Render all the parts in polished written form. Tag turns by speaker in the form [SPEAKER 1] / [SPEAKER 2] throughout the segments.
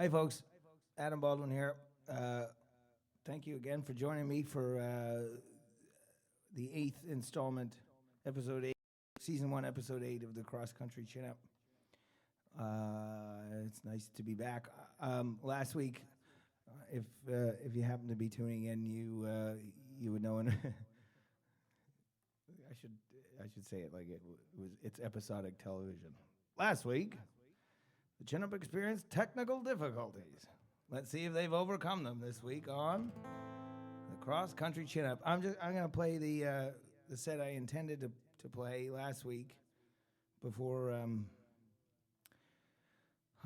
[SPEAKER 1] Hi, folks. Adam Baldwin here. Thank you again for joining me for the eighth installment, episode 8, season 1, episode 8 of the Cross Country Chin Up. It's nice to be back. Last week, if you happen to be tuning in, you would know, and I should say it like it's episodic television. Last week, the Chin Up experienced technical difficulties. Let's see if they've overcome them this week on the Cross Country Chin Up. I'm going to play the set I intended to play last week before. I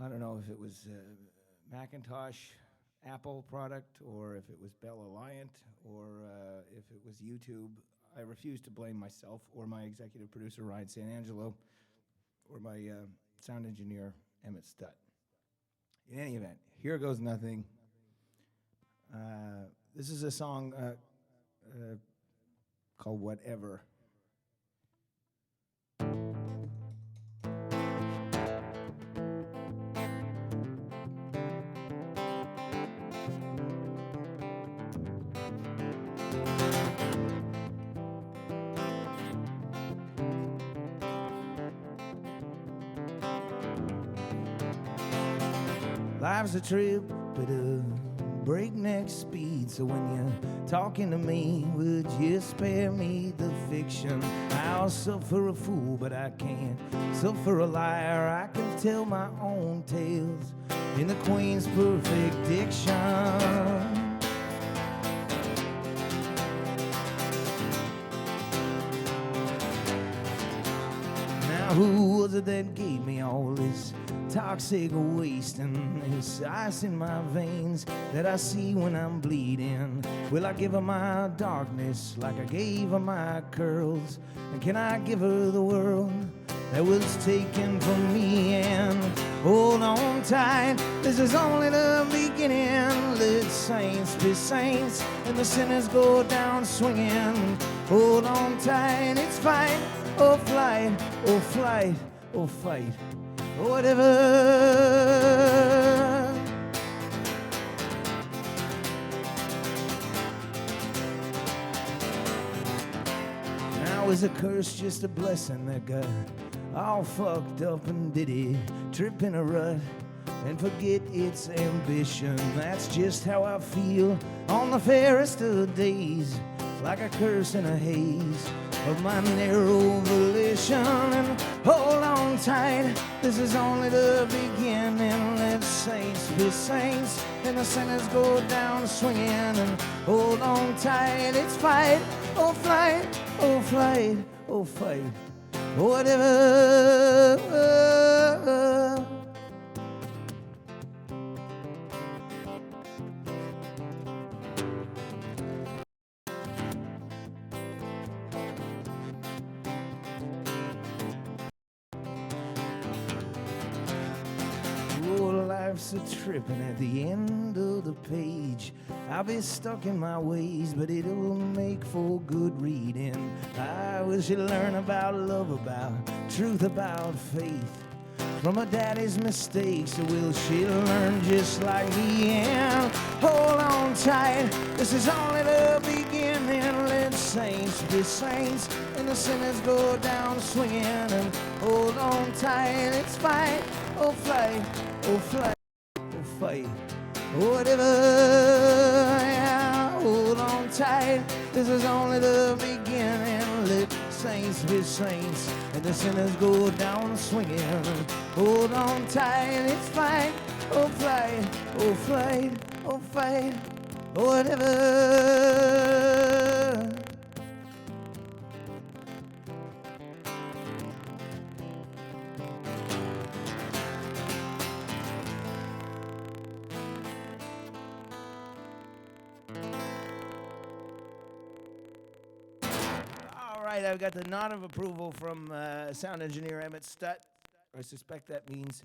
[SPEAKER 1] don't know if it was Macintosh, Apple product, or if it was Bell Alliant, or if it was YouTube. I refuse to blame myself or my executive producer, Ryan Sanangelo, or my sound engineer, Emmett Stutt. In any event, here goes nothing. This is a song called Whatever. Life's a trip at a breakneck speed, so when you're talking to me, would you spare me the fiction? I'll suffer a fool, but I can't suffer a liar. I can tell my own tales in the Queen's perfect diction. Now who was it that gave me all this toxic waste and this ice in my veins that I see when I'm bleeding? Will I give her my darkness like I gave her my curls? And can I give her the world that was taken from me? And hold on tight, this is only the beginning. Let saints be saints and the sinners go down swinging. Hold on tight, it's fight or flight, or flight or fight, whatever. Now is a curse just a blessing that got all fucked up and did it? Trip in a rut and forget its ambition. That's just how I feel on the fairest of days, like a curse in a haze of my narrow volition. And hold on tight, this is only the beginning. Let saints be saints and the sinners go down swinging. And hold on tight, it's fight or flight, or flight or fight, whatever. Life's a tripping at the end of the page. I'll be stuck in my ways, but it'll make for good reading. I wish you'd learn about love, about truth, about faith from a daddy's mistakes. Or will she learn just like me? And hold on tight, this is only the beginning. Let saints be saints and the sinners go down swinging. And hold on tight, it's fight or flight, or flight, or fight, whatever. Yeah, hold on tight, this is only the beginning. Let saints be saints and the sinners go down swinging. Hold on tight, it's fight or flight, or flight or fight, whatever. I've got the nod of approval from sound engineer Emmett Stutt. I suspect that means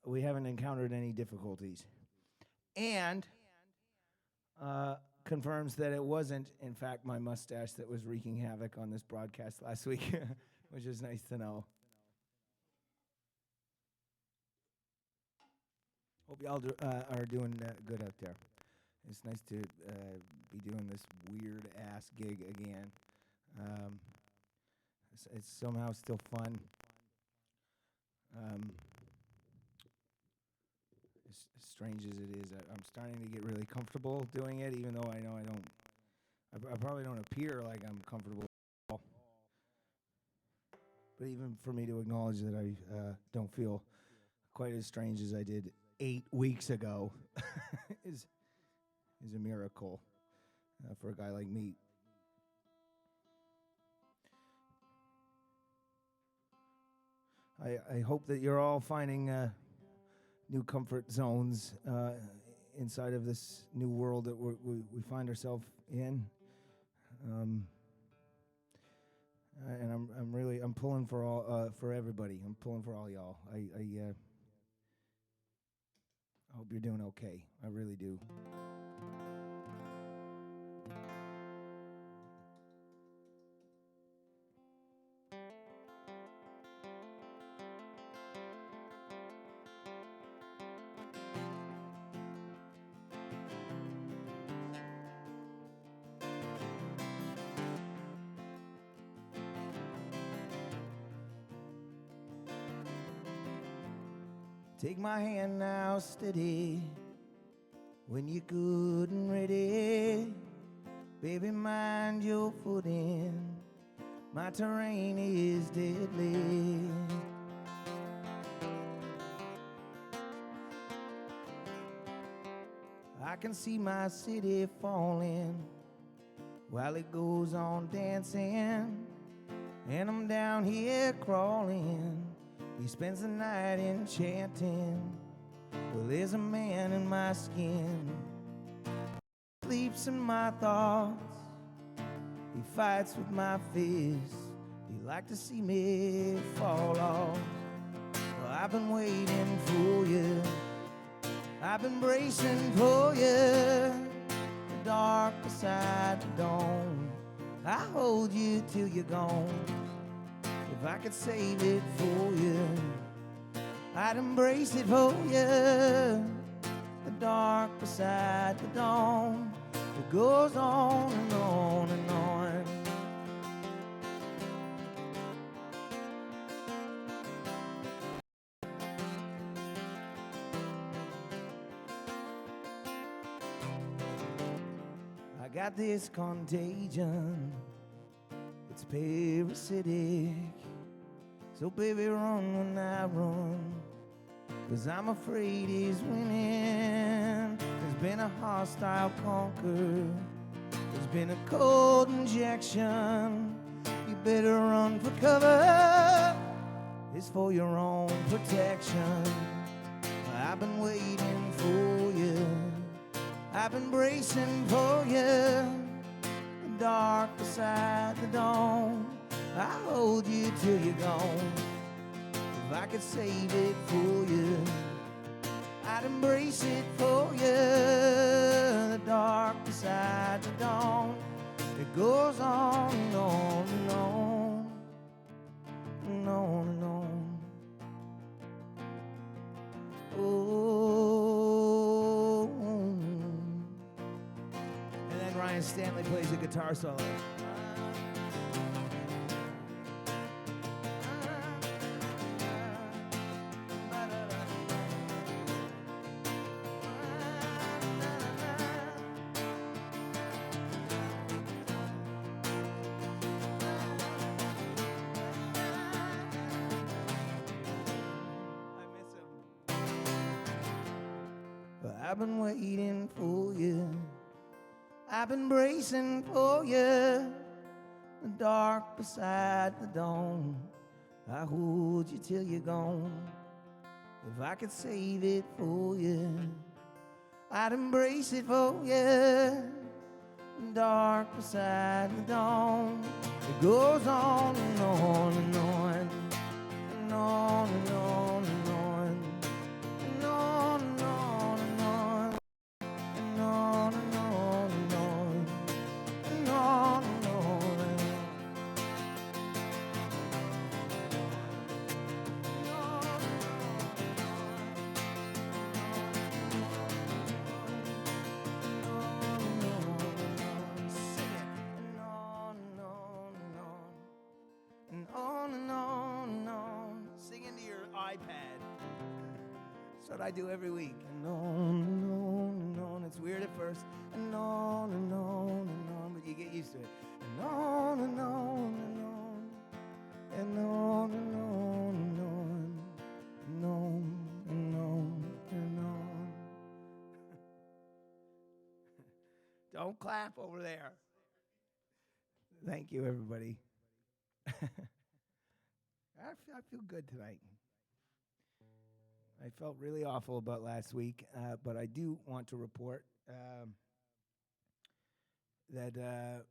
[SPEAKER 1] we haven't encountered any difficulties. And confirms that it wasn't, in fact, my mustache that was wreaking havoc on this broadcast last week, which is nice to know. Hope y'all are doing good out there. It's nice to be doing this weird ass gig again. Um, it's somehow still fun. Um, as strange as it is, I'm starting to get really comfortable doing it, even though I know I don't. I probably don't appear like I'm comfortable at all. But even for me to acknowledge that I don't feel quite as strange as I did 8 weeks ago is a miracle for a guy like me. I hope that you're all finding new comfort zones inside of this new world that we find ourselves in. And I'm pulling for all for everybody. I'm pulling for all y'all. I hope you're doing okay. I really do. Take my hand now, steady, when you're good and ready. Baby, mind your footing, my terrain is deadly. I can see my city falling while it goes on dancing, and I'm down here crawling. He spends the night enchanting. Well, there's a man in my skin, sleeps in my thoughts. He fights with my fists. He like to see me fall off. Well, I've been waiting for you. I've been bracing for you. The dark beside the dawn. I hold you till you're gone. If I could save it for you, I'd embrace it for you. The dark beside the dawn. It goes on and on and on. I got this contagion. It's parasitic. So baby, run when I run, 'cause I'm afraid he's winning. There's been a hostile conquer. There's been a cold injection. You better run for cover. It's for your own protection. I've been waiting for you. I've been bracing for you. The dark beside the dawn. I hold you till you're gone. If I could save it for you, I'd embrace it for you. The dark beside the dawn. It goes on and on and on and on and on. Oh. And then Ryan Stanley plays a guitar solo. I've been waiting for you. I've been bracing for you. The dark beside the dawn. I hold you till you're gone. If I could save it for you, I'd embrace it for you. The dark beside the dawn. It goes on and on and on and on and on and on and on and on and on and on and on and on and on and on. on and on and on. Sing into your iPad. That's what I do every week. And on and on and on. It's weird at first. And on and on and on, but you get used to it. And on and on and on. And on and on and on. And on and on and on. Don't clap over there. Thank you, everybody. I feel good tonight. I felt really awful about last week, but I do want to report that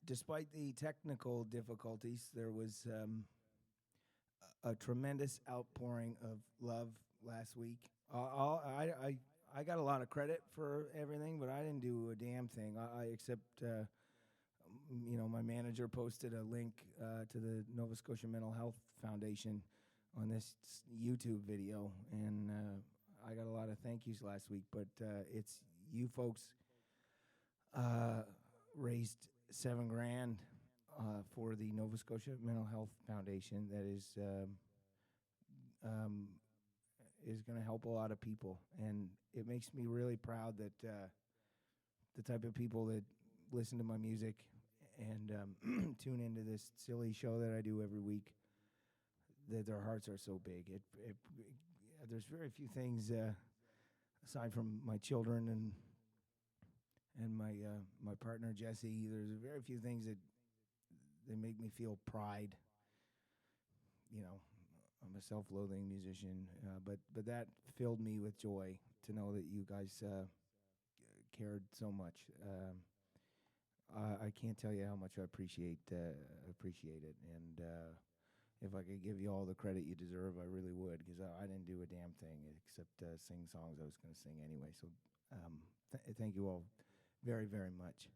[SPEAKER 1] despite the technical difficulties, there was a tremendous outpouring of love last week. I got a lot of credit for everything, but I didn't do a damn thing. Except my manager posted a link to the Nova Scotia Mental Health Foundation on this YouTube video, and I got a lot of thank yous last week, but it's you folks raised $7,000 for the Nova Scotia Mental Health Foundation that is going to help a lot of people, and it makes me really proud that the type of people that listen to my music and tune into this silly show that I do every week, that their hearts are so big. There's very few things aside from my children and my partner Jesse. There's very few things that they make me feel pride. I'm a self-loathing musician, but that filled me with joy to know that you guys cared so much. I can't tell you how much I appreciate it, and if I could give you all the credit you deserve, I really would, because I didn't do a damn thing except sing songs I was going to sing anyway. So thank you all very, very much.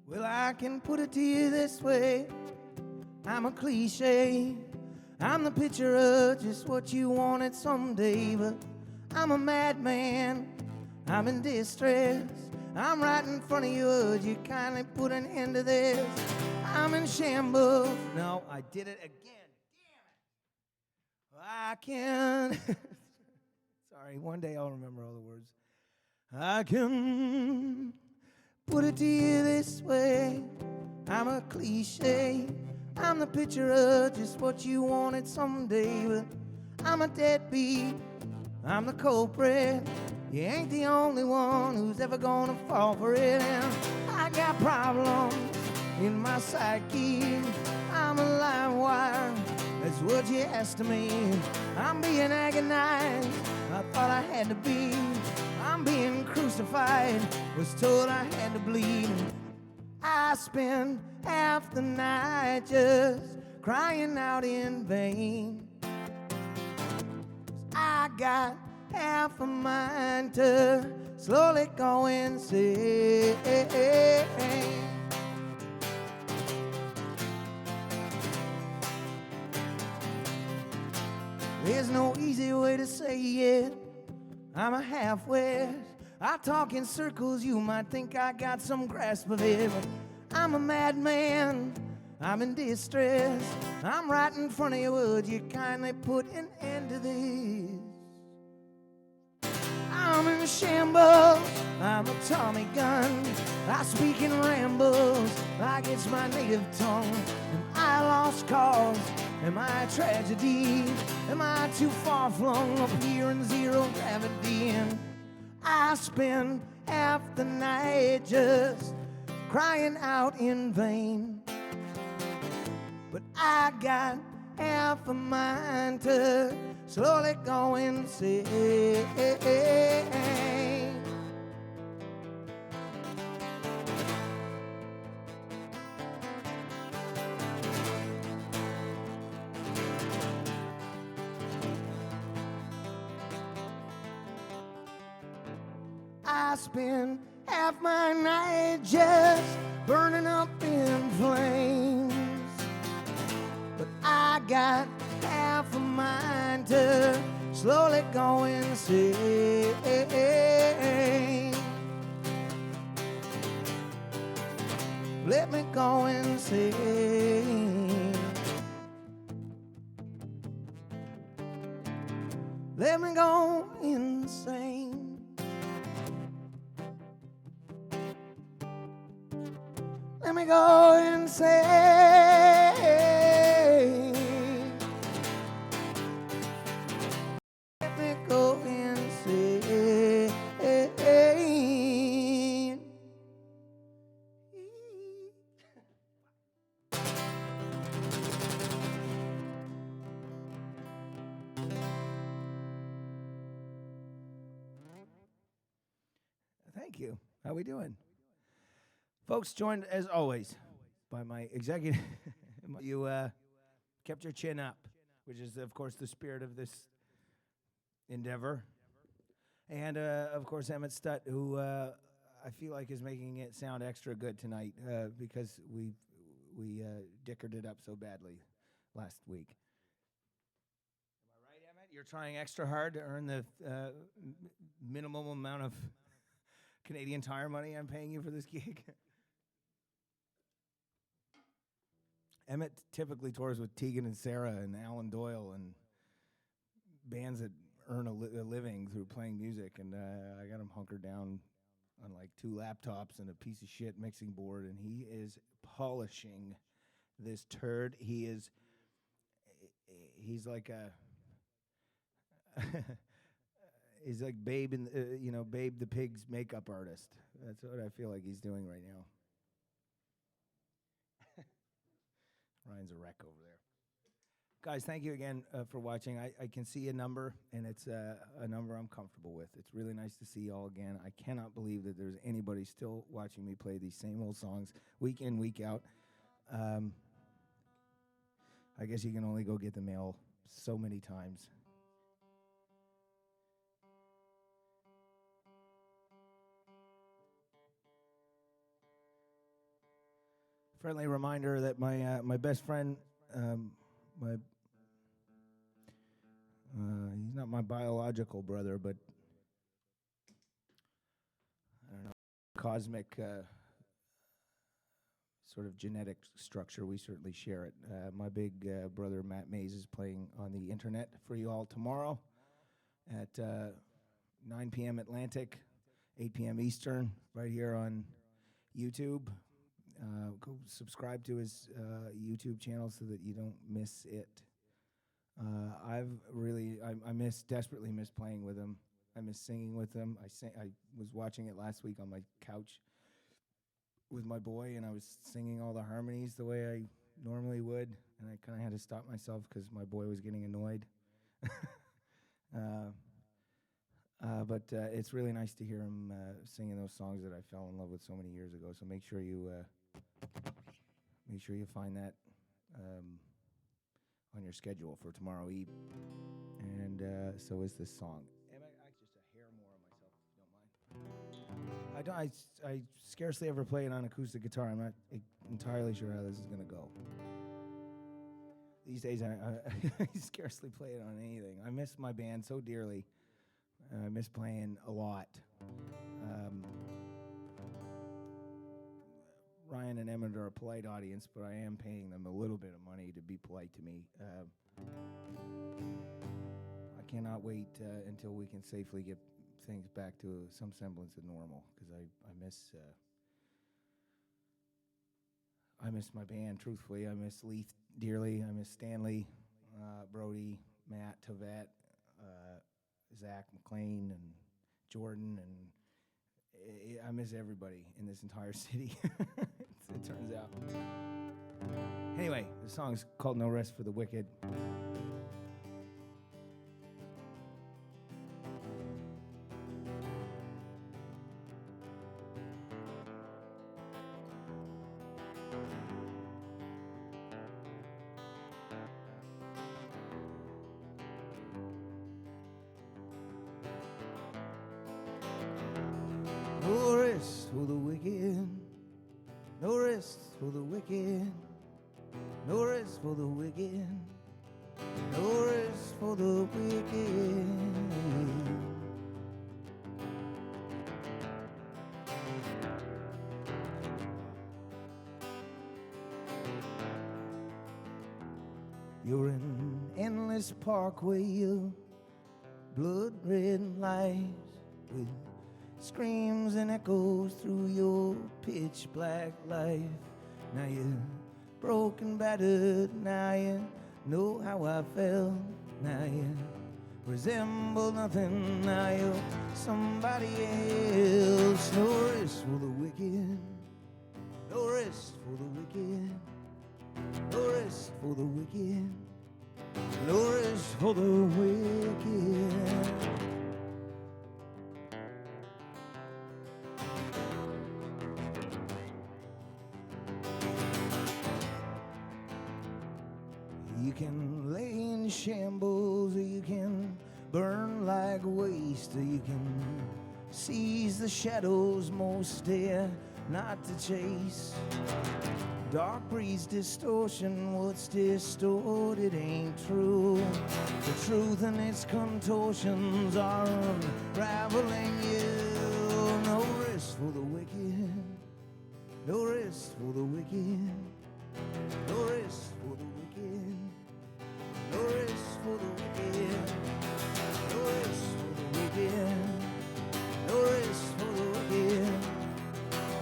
[SPEAKER 1] Well, I can put it to you this way. I'm a cliche. I'm the picture of just what you wanted someday. But I'm a madman. I'm in distress. I'm right in front of you. Would you kindly put an end to this? I'm in shambles. No, I did it again. Damn it. I can. Sorry, one day I'll remember all the words. I can put it to you this way. I'm a cliche. I'm the picture of just what you wanted someday. But I'm a deadbeat. I'm the culprit. You ain't the only one who's ever gonna fall for it. And I got problems in my psyche. I'm a live wire. That's what you asked of me. I'm being agonized. I thought I had to be. I'm being crucified. Was told I had to bleed. I spend half the night just crying out in vain. 'Cause I got half a mind to slowly go insane. There's no easy way to say it. I'm a half-wit. I talk in circles, you might think I got some grasp of it. But I'm a madman, I'm in distress. I'm right in front of you, would you kindly put an end to this? I'm in shambles, I'm a Tommy gun. I speak in rambles like it's my native tongue. Am I lost cause? Am I a tragedy? Am I too far flung up here in zero gravity? And I spend half the night just crying out in vain. But I got half a mind to slowly go insane. I spend half my night just burning up in flames. But I got half of mine to slowly go insane. Let me go insane. Let me go insane. Let me go insane. Let me go insane. Thank you. How we doing? Folks, joined as always by my executive. You kept your chin up, which is, of course, the spirit of this endeavor. And, of course, Emmett Stutt, who I feel like is making it sound extra good tonight because we dickered it up so badly last week. Am I right, Emmett? You're trying extra hard to earn the minimum amount of Canadian Tire money I'm paying you for this gig. Emmett typically tours with Tegan and Sarah and Alan Doyle and bands that earn a living through playing music, and I got him hunkered down on like 2 laptops and a piece of shit mixing board, and he is polishing this turd. He's like a he's like Babe in Babe the Pig's makeup artist. That's what I feel like he's doing right now. Ryan's a wreck over there. Guys, thank you again for watching. I can see a number, and it's a number I'm comfortable with. It's really nice to see you all again. I cannot believe that there's anybody still watching me play these same old songs week in, week out. I guess you can only go get the mail so many times. Friendly reminder that my best friend, he's not my biological brother, but I don't know, cosmic sort of genetic structure. We certainly share it. My big brother Matt Mays is playing on the internet for you all tomorrow at 9 p.m. Atlantic, 8 p.m. Eastern, right here on YouTube. Go subscribe to his YouTube channel so that you don't miss it. I desperately miss playing with him. I miss singing with him. I was watching it last week on my couch with my boy, and I was singing all the harmonies the way I normally would, and I kind of had to stop myself because my boy was getting annoyed. But it's really nice to hear him singing those songs that I fell in love with so many years ago. So make sure you find that on your schedule for tomorrow eve. And so is this song. Just a hair more on myself, if you don't mind. I scarcely ever play it on acoustic guitar. I'm not entirely sure how this is going to go. These days, I scarcely play it on anything. I miss my band so dearly. I miss playing a lot. Ryan and Emmett are a polite audience, but I am paying them a little bit of money to be polite to me. I cannot wait until we can safely get things back to some semblance of normal, because I miss my band, truthfully. I miss Leith dearly. I miss Stanley, Brody, Matt, Tavette, Zach McLean, and Jordan, and I miss everybody in this entire city, it turns out. Anyway, the song's called No Rest for the Wicked. rest for the wicked. No rest for the wicked. No rest for the wicked. No rest for the wicked. You're an endless parkway of blood-red lives with screams and echoes through your pitch-black life. Now you're broken, battered, now you know how I felt. Now you resemble nothing, now you're somebody else. No rest for the wicked. No rest for the wicked. No rest for the wicked. No rest for the wicked. You can lay in shambles, or you can burn like waste, or you can seize the shadows most dare not to chase. Dark breeds distortion, what's distorted ain't true. The truth and its contortions are unraveling you. No rest for the wicked. No rest for the wicked. No rest for the wicked. No rest for the wicked. No rest for the wicked. No rest for the wicked.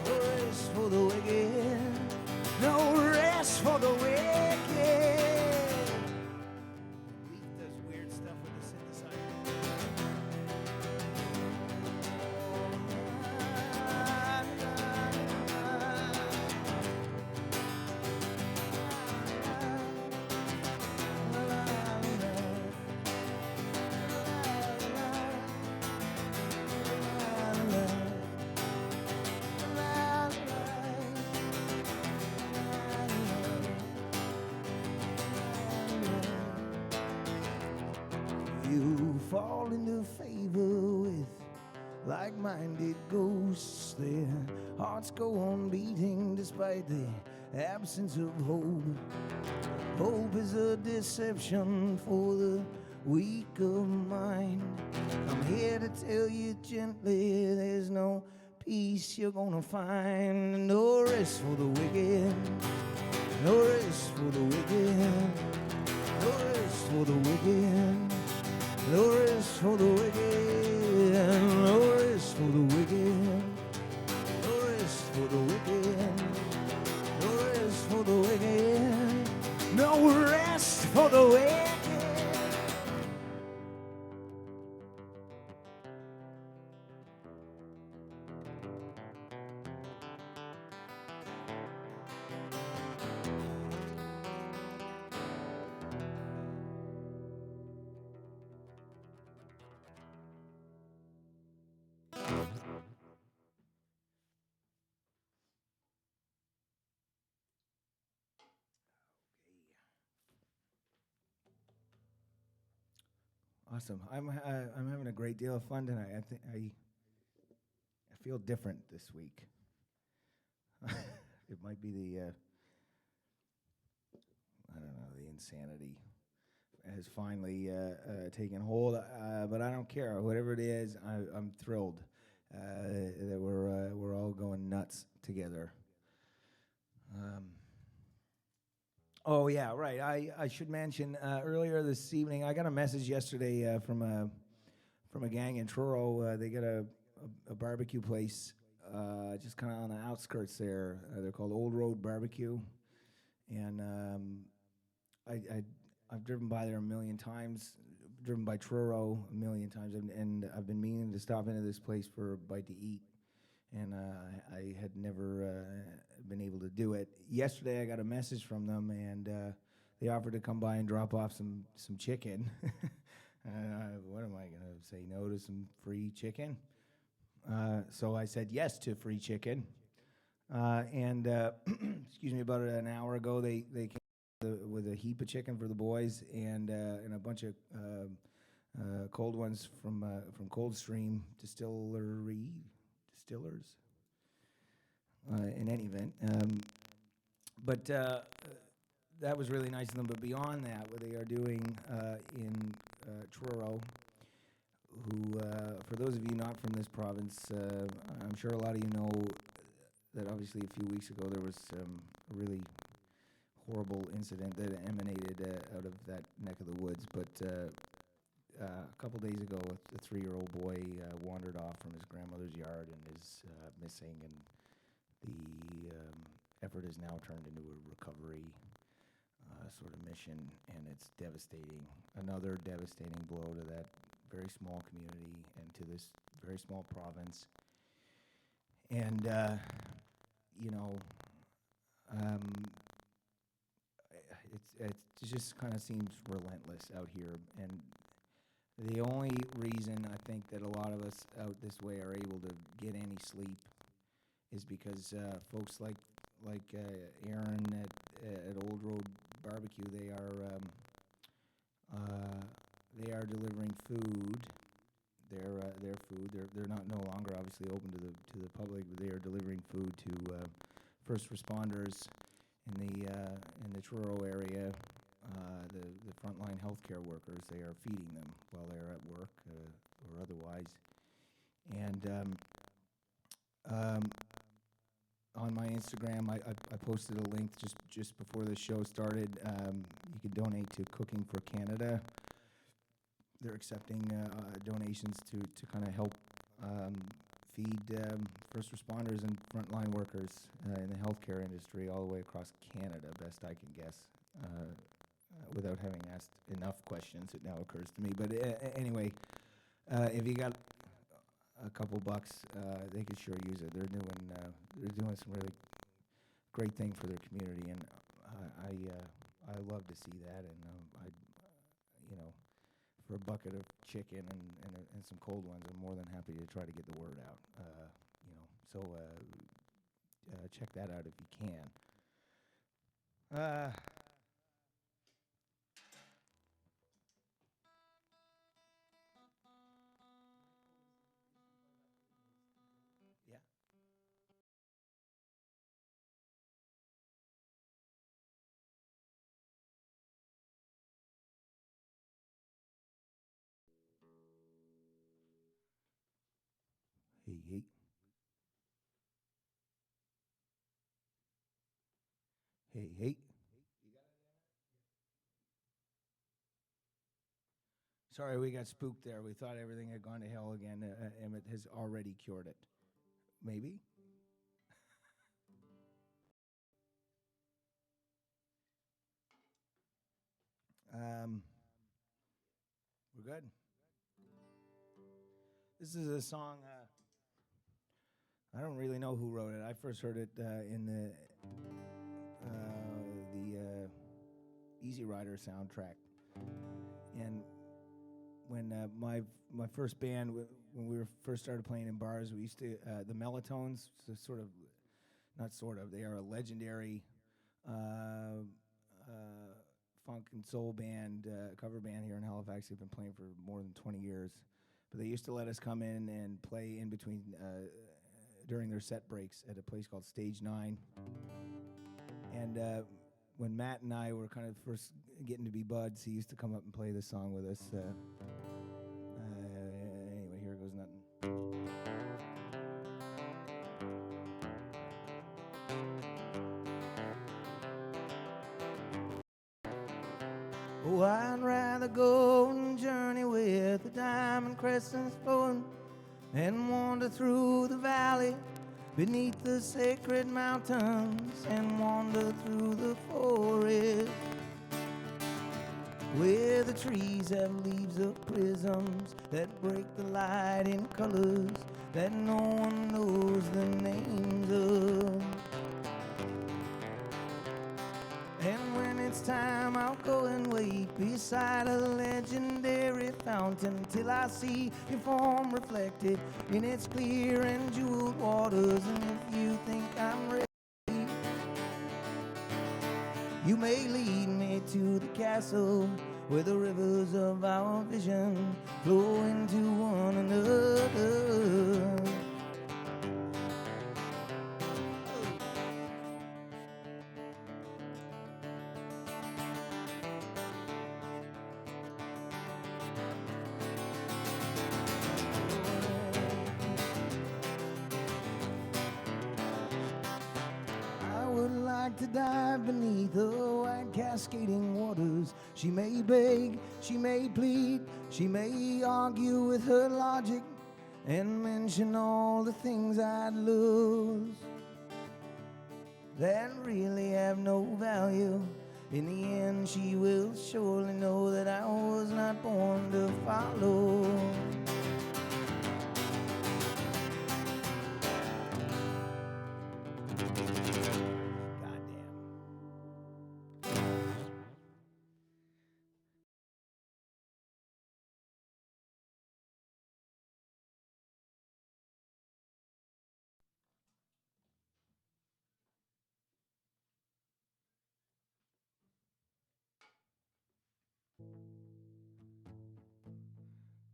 [SPEAKER 1] No rest for the wicked. No rest for the wicked. Leaf does weird stuff with the synthesizer. You fall into favor with like-minded ghosts. Their hearts go on beating despite the absence of hope. Hope is a deception for the weak of mind. I'm here to tell you gently, there's no peace you're gonna find. No rest for the wicked. No rest for the wicked. No rest for the wicked. No rest for the wicked. No rest for the wicked. No rest for the wicked. No rest for the wicked. No rest for the wicked. Awesome. I'm having a great deal of fun tonight. I think I feel different this week. It might be the I don't know, the insanity has finally taken hold. But I don't care. Whatever it is, I'm thrilled that we're all going nuts together. Oh yeah, right. I should mention earlier this evening I got a message yesterday from a gang in Truro. They got a barbecue place just kind of on the outskirts there. They're called Old Road Barbecue, and I've driven by there a million times. Driven by Truro a million times, and I've been meaning to stop into this place for a bite to eat. And I had never been able to do it. Yesterday I got a message from them, and they offered to come by and drop off some chicken. What am I going to say no to some free chicken? So I said yes to free chicken. And excuse me, about an hour ago they came with a heap of chicken for the boys and a bunch of cold ones from Coldstream Distillers. in any event. But that was really nice of them. But beyond that, what they are doing in Truro, who, for those of you not from this province, I'm sure a lot of you know that obviously a few weeks ago there was a really horrible incident that emanated out of that neck of the woods. But a couple days ago, a 3-year-old boy wandered off from his grandmother's yard and is missing, and the effort is now turned into a recovery sort of mission, and it's devastating. Another devastating blow to that very small community and to this very small province. And, you know, it just kind of seems relentless out here. And the only reason I think that a lot of us out this way are able to get any sleep is because folks like Aaron at Old Road Barbecue, they are delivering food. Their food. They're not no longer obviously open to the public, but they are delivering food to first responders in the Truro area. The frontline healthcare workers, they are feeding them while they're at work or otherwise. And on my Instagram, I posted a link just before the show started. You can donate to Cooking for Canada. They're accepting donations to kind of help feed first responders and frontline workers in the healthcare industry all the way across Canada, best I can guess. Without having asked enough questions, it now occurs to me. But anyway, if you got a couple bucks, they could sure use it. They're doing some really great thing for their community, and I love to see that. And for a bucket of chicken and some cold ones, I'm more than happy to try to get the word out. So check that out if you can. Yeah. Hey, hey. Hey, hey. Sorry, we got spooked there. We thought everything had gone to hell again. Emmett has already cured it. Maybe? We're good. This is a song, I don't really know who wrote it. I first heard it in the Easy Rider soundtrack. And when my first band, when we first started playing in bars, we used to, the Mellatones, they are a legendary funk and soul band, cover band here in Halifax. They've been playing for more than 20 years. But they used to let us come in and play in between, during their set breaks at a place called Stage 9. And when Matt and I were kind of first getting to be buds, he used to come up and play this song with us. Anyway, here goes nothing. Oh, I'd rather go and journey with the diamond crescents flowing and wander through the valley beneath the sacred mountains and wander through the forest where the trees have leaves of prisms that break the light in colors that no one knows the names of. And when it's time, I'll go and wait beside a legendary fountain till I see your form reflected in its clear and jeweled waters. And if you think I'm ready, you may lead me to the castle where the rivers of our vision flow into one another. to dive beneath the wide cascading waters. She may beg, she may plead, she may argue with her logic and mention all the things I'd lose that really have no value. In the end, she will surely know that I was not born to follow. Goddamn.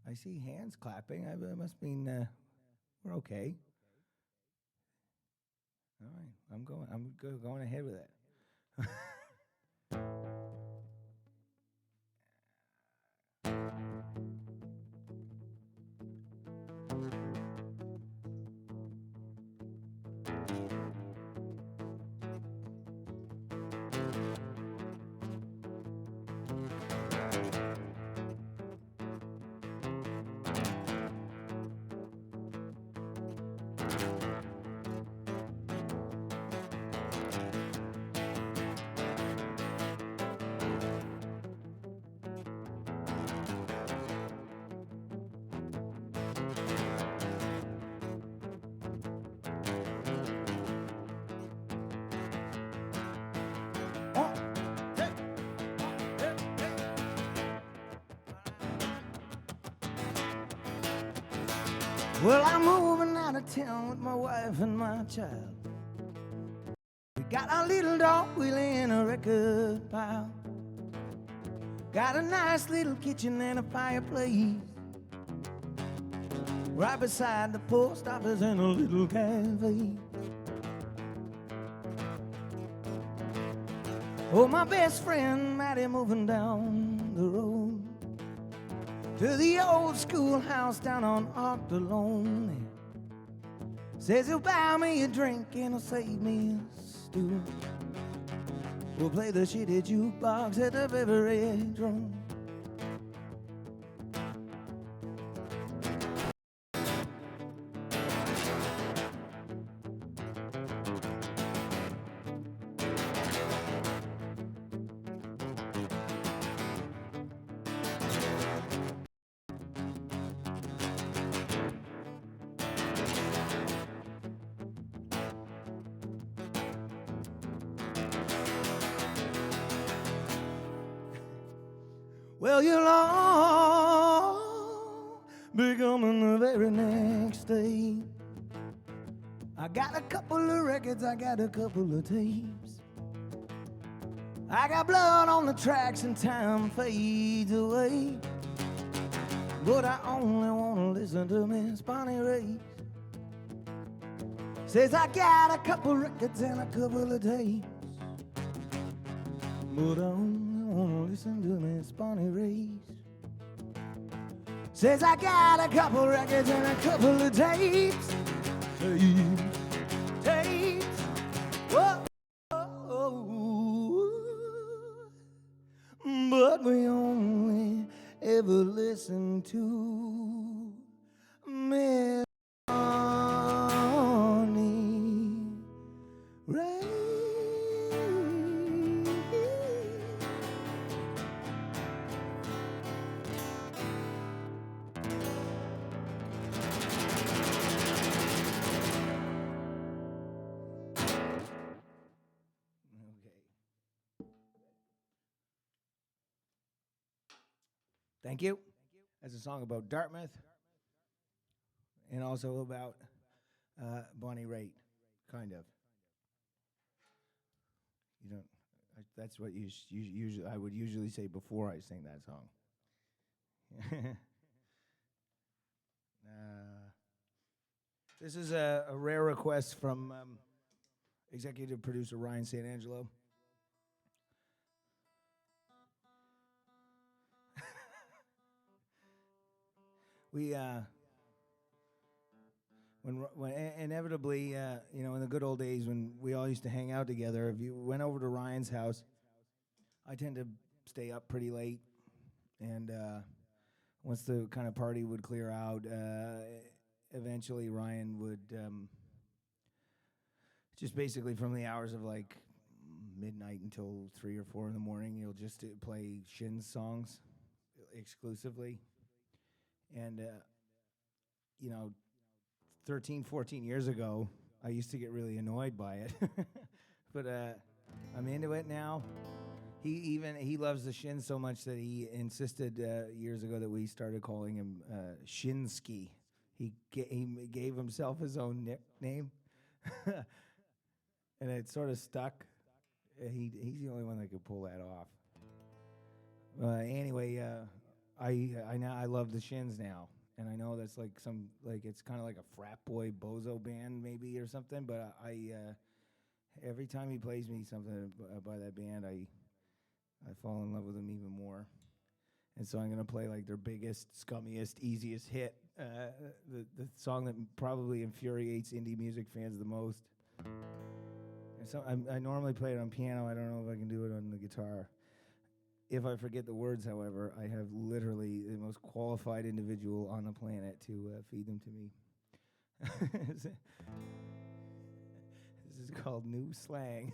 [SPEAKER 1] I see hands clapping. I must mean we're okay. All right, going ahead with it. Well, I'm moving out of town with my wife and my child. We got our little dog Willie in a record pile. Got a nice little kitchen and a fireplace right beside the post office and a little cafe. Oh, my best friend Maddie moving down the road to the old schoolhouse down on Octalone. Says he'll buy me a drink and he'll save me a stew. We'll play the shitty jukebox at the beverage room. Well, you'll all be coming the very next day. I got a couple of records, I got a couple of tapes. I got blood on the tracks and time fades away. But I only want to listen to Miss Bonnie Raitt. Says I got a couple records and a couple of tapes. But I only want to listen to Miss Bonnie Raitt. Says I got a couple records and a couple of tapes. Tapes. Whoa. But we only ever listen to Miss Bonnie Raitt. Thank you. That's a song about Dartmouth and also about Bonnie Raitt, kind of. You don't. That's what usually I would usually say before I sing that song. This is a rare request from executive producer Ryan St. Angelo. when inevitably, in the good old days when we all used to hang out together, if you went over to Ryan's house, I tend to stay up pretty late, and once the kind of party would clear out, eventually Ryan would just basically from the hours of like midnight until 3 or 4 in the morning, you'll just play Shin's songs exclusively, and 13, 14 years ago, I used to get really annoyed by it, but I'm into it now. He loves the Shins so much that he insisted years ago that we started calling him Shinsky. He gave himself his own nickname, and it sort of stuck. He's the only one that could pull that off. Anyway, I love the Shins now, and I know that's it's kind of like a frat boy bozo band maybe or something. But I every time he plays me something by that band, I fall in love with them even more. And so I'm gonna play like their biggest, scummiest, easiest hit, the song that probably infuriates indie music fans the most. And so I normally play it on piano. I don't know if I can do it on the guitar. If I forget the words, however, I have literally the most qualified individual on the planet to feed them to me. This is called New Slang.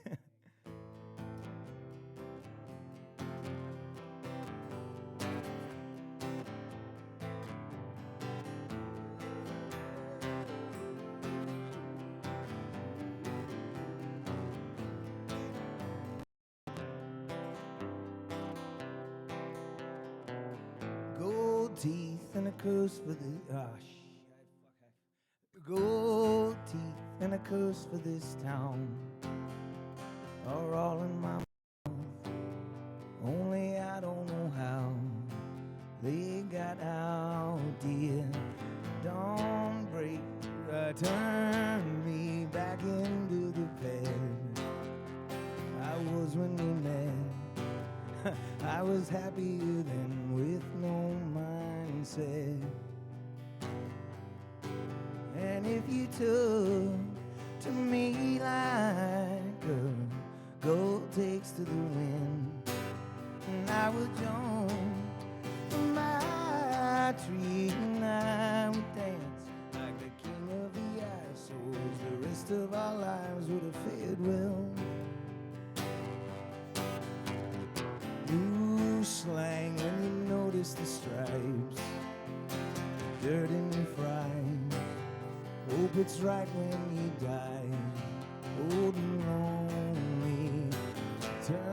[SPEAKER 1] Gold teeth and a curse for the gold teeth and a curse for this town are all in my mouth. Only I don't know how they got out, dear. Don't break, turn me back into the bed I was when we met. I was happier than with no mindset. And if you took to me like a gold takes to the wind, and I would jump from my tree and I would dance like the king of the ice. So the rest of our lives would have fared well. New slang when you notice the stripes, dirt in your fries. Hope it's right when you die, old and lonely.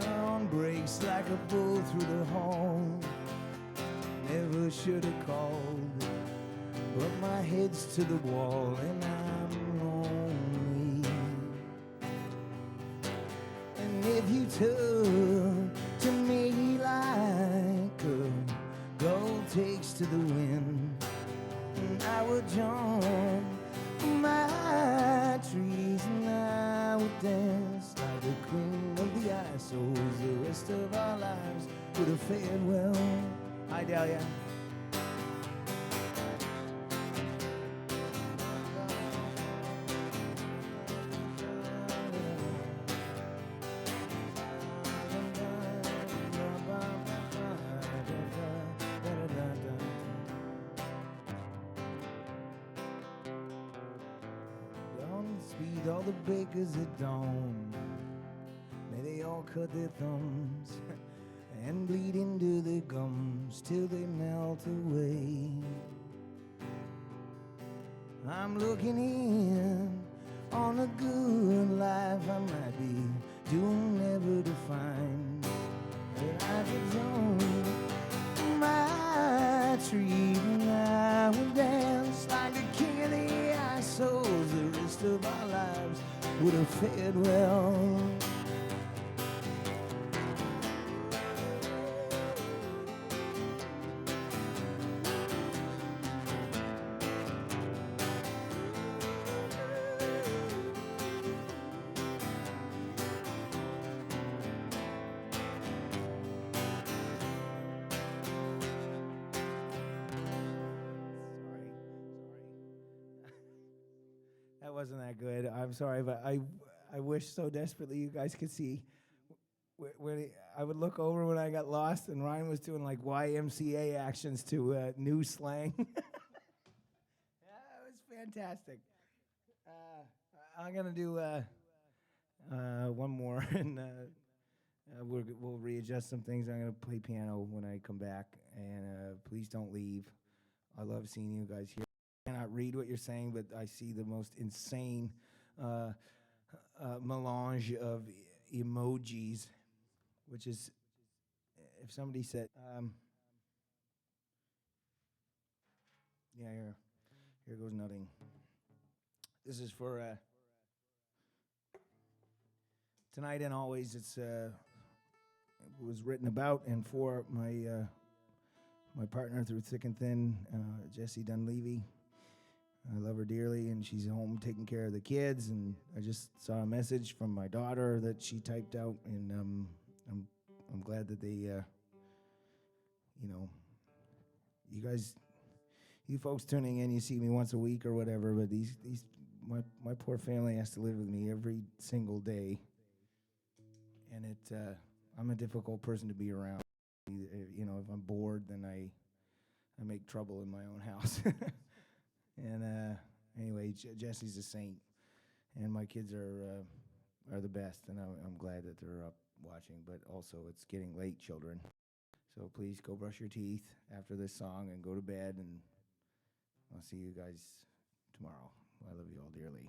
[SPEAKER 1] Town breaks like a bull through the hall. Never should have called, but my head's to the wall and I'm lonely. And if you took to me like a gold takes to the wind, and I would jump my trees and I would dance like the queen of the ice. So the rest of our lives would have fared well. Hi, Dahlia. Speed all the bakers at dawn, may they all cut their thumbs and bleed into their gums till they melt away. I'm looking in on a good life I might be doomed never to find, but I could jump my tree and I would dance like a king of the ice. So the rest of our lives would have fared well. That wasn't that good. I'm sorry, but I wish so desperately you guys could see. When I would look over when I got lost, and Ryan was doing like YMCA actions to new slang. Yeah, it was fantastic. I'm gonna do one more, and we'll readjust some things. I'm gonna play piano when I come back, and please don't leave. I love seeing you guys here. I cannot read what you're saying, but I see the most insane melange of emojis, which is, if somebody said, yeah, here goes nothing. This is for tonight and always. It was written about and for my partner through thick and thin, Jessie Dunleavy. I love her dearly, and she's home taking care of the kids. And I just saw a message from my daughter that she typed out, and I'm glad that they, you guys, you folks tuning in, you see me once a week or whatever, but my poor family has to live with me every single day, and I'm a difficult person to be around. If I'm bored, then I make trouble in my own house. And anyway, Jesse's a saint, and my kids are the best, and I'm glad that they're up watching. But also, it's getting late, children. So please go brush your teeth after this song and go to bed, and I'll see you guys tomorrow. I love you all dearly.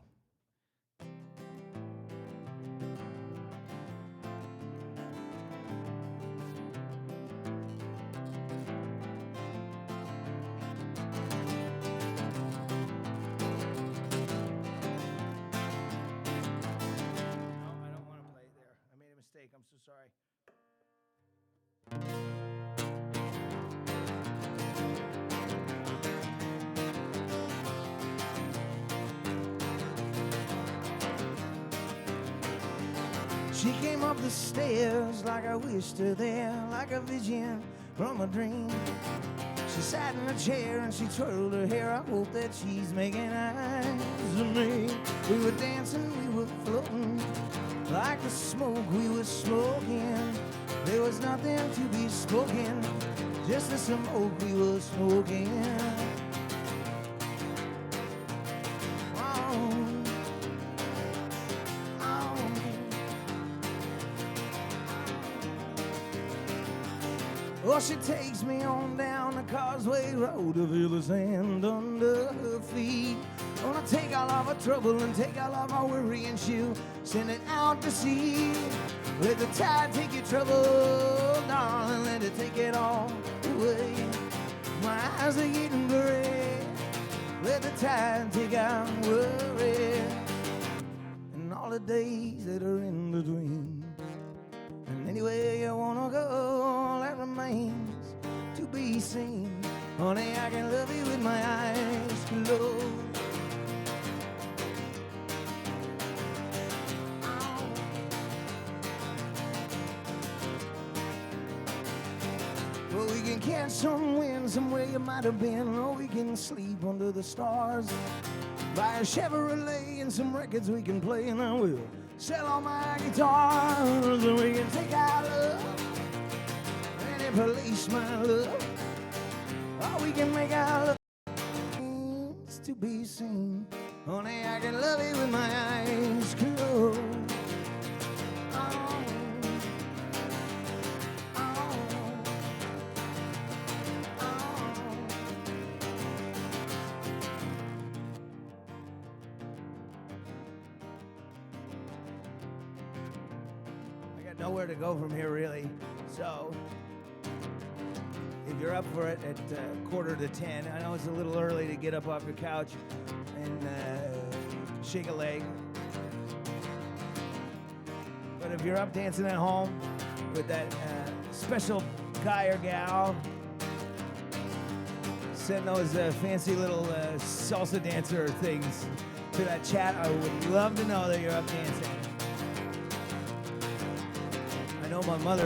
[SPEAKER 1] I'm so sorry. She came up the stairs like I wished her there, like a vision from a dream. She sat in a chair and she twirled her hair. I hope that she's making eyes at me. We were dancing, we were floating, like the smoke we were smoking. There was nothing to be spoken, just the smoke we were smoking. Oh, she takes me on down the Causeway Road to feel the sand under her feet. Gonna take all of our trouble and take all of our worry, and she'll send it out to sea. Let the tide take your trouble, darling, let it take it all away. My eyes are getting blurry, let the tide take our worry, and all the days that are in between. And anywhere you wanna go, that remains to be seen. Honey, I can love you with my eyes closed. Well, we can catch some wind somewhere you might have been, or we can sleep under the stars. Buy a Chevrolet and some records we can play, and I will sell all my guitars, and we can take our love any place, my love. Or we can make our love to be seen. Honey, I can love you with my eyes closed. Nowhere to go from here, really. So if you're up for it at 9:45, I know it's a little early to get up off your couch and shake a leg, but if you're up dancing at home with that special guy or gal, send those fancy little salsa dancer things to that chat. I would love to know that you're up dancing. I know my mother.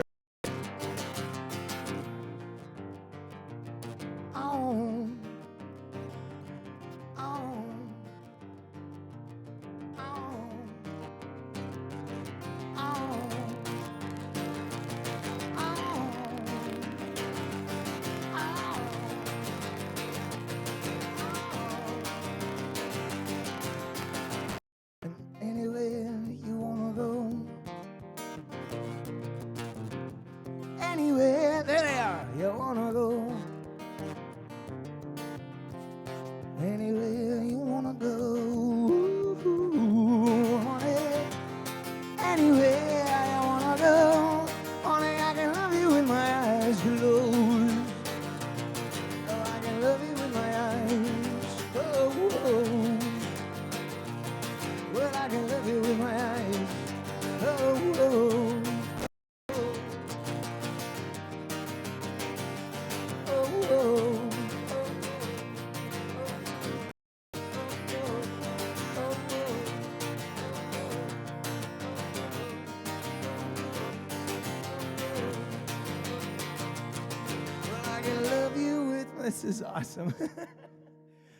[SPEAKER 1] can love you with. This is awesome.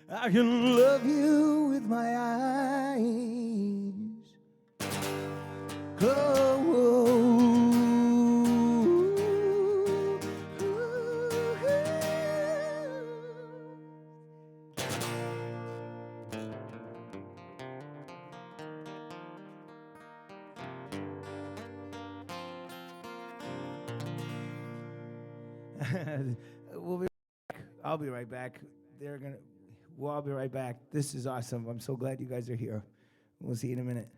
[SPEAKER 1] I can love you with my eyes we'll be back. I'll be right back. They're gonna. Well, I'll be right back. This is awesome. I'm so glad you guys are here. We'll see you in a minute.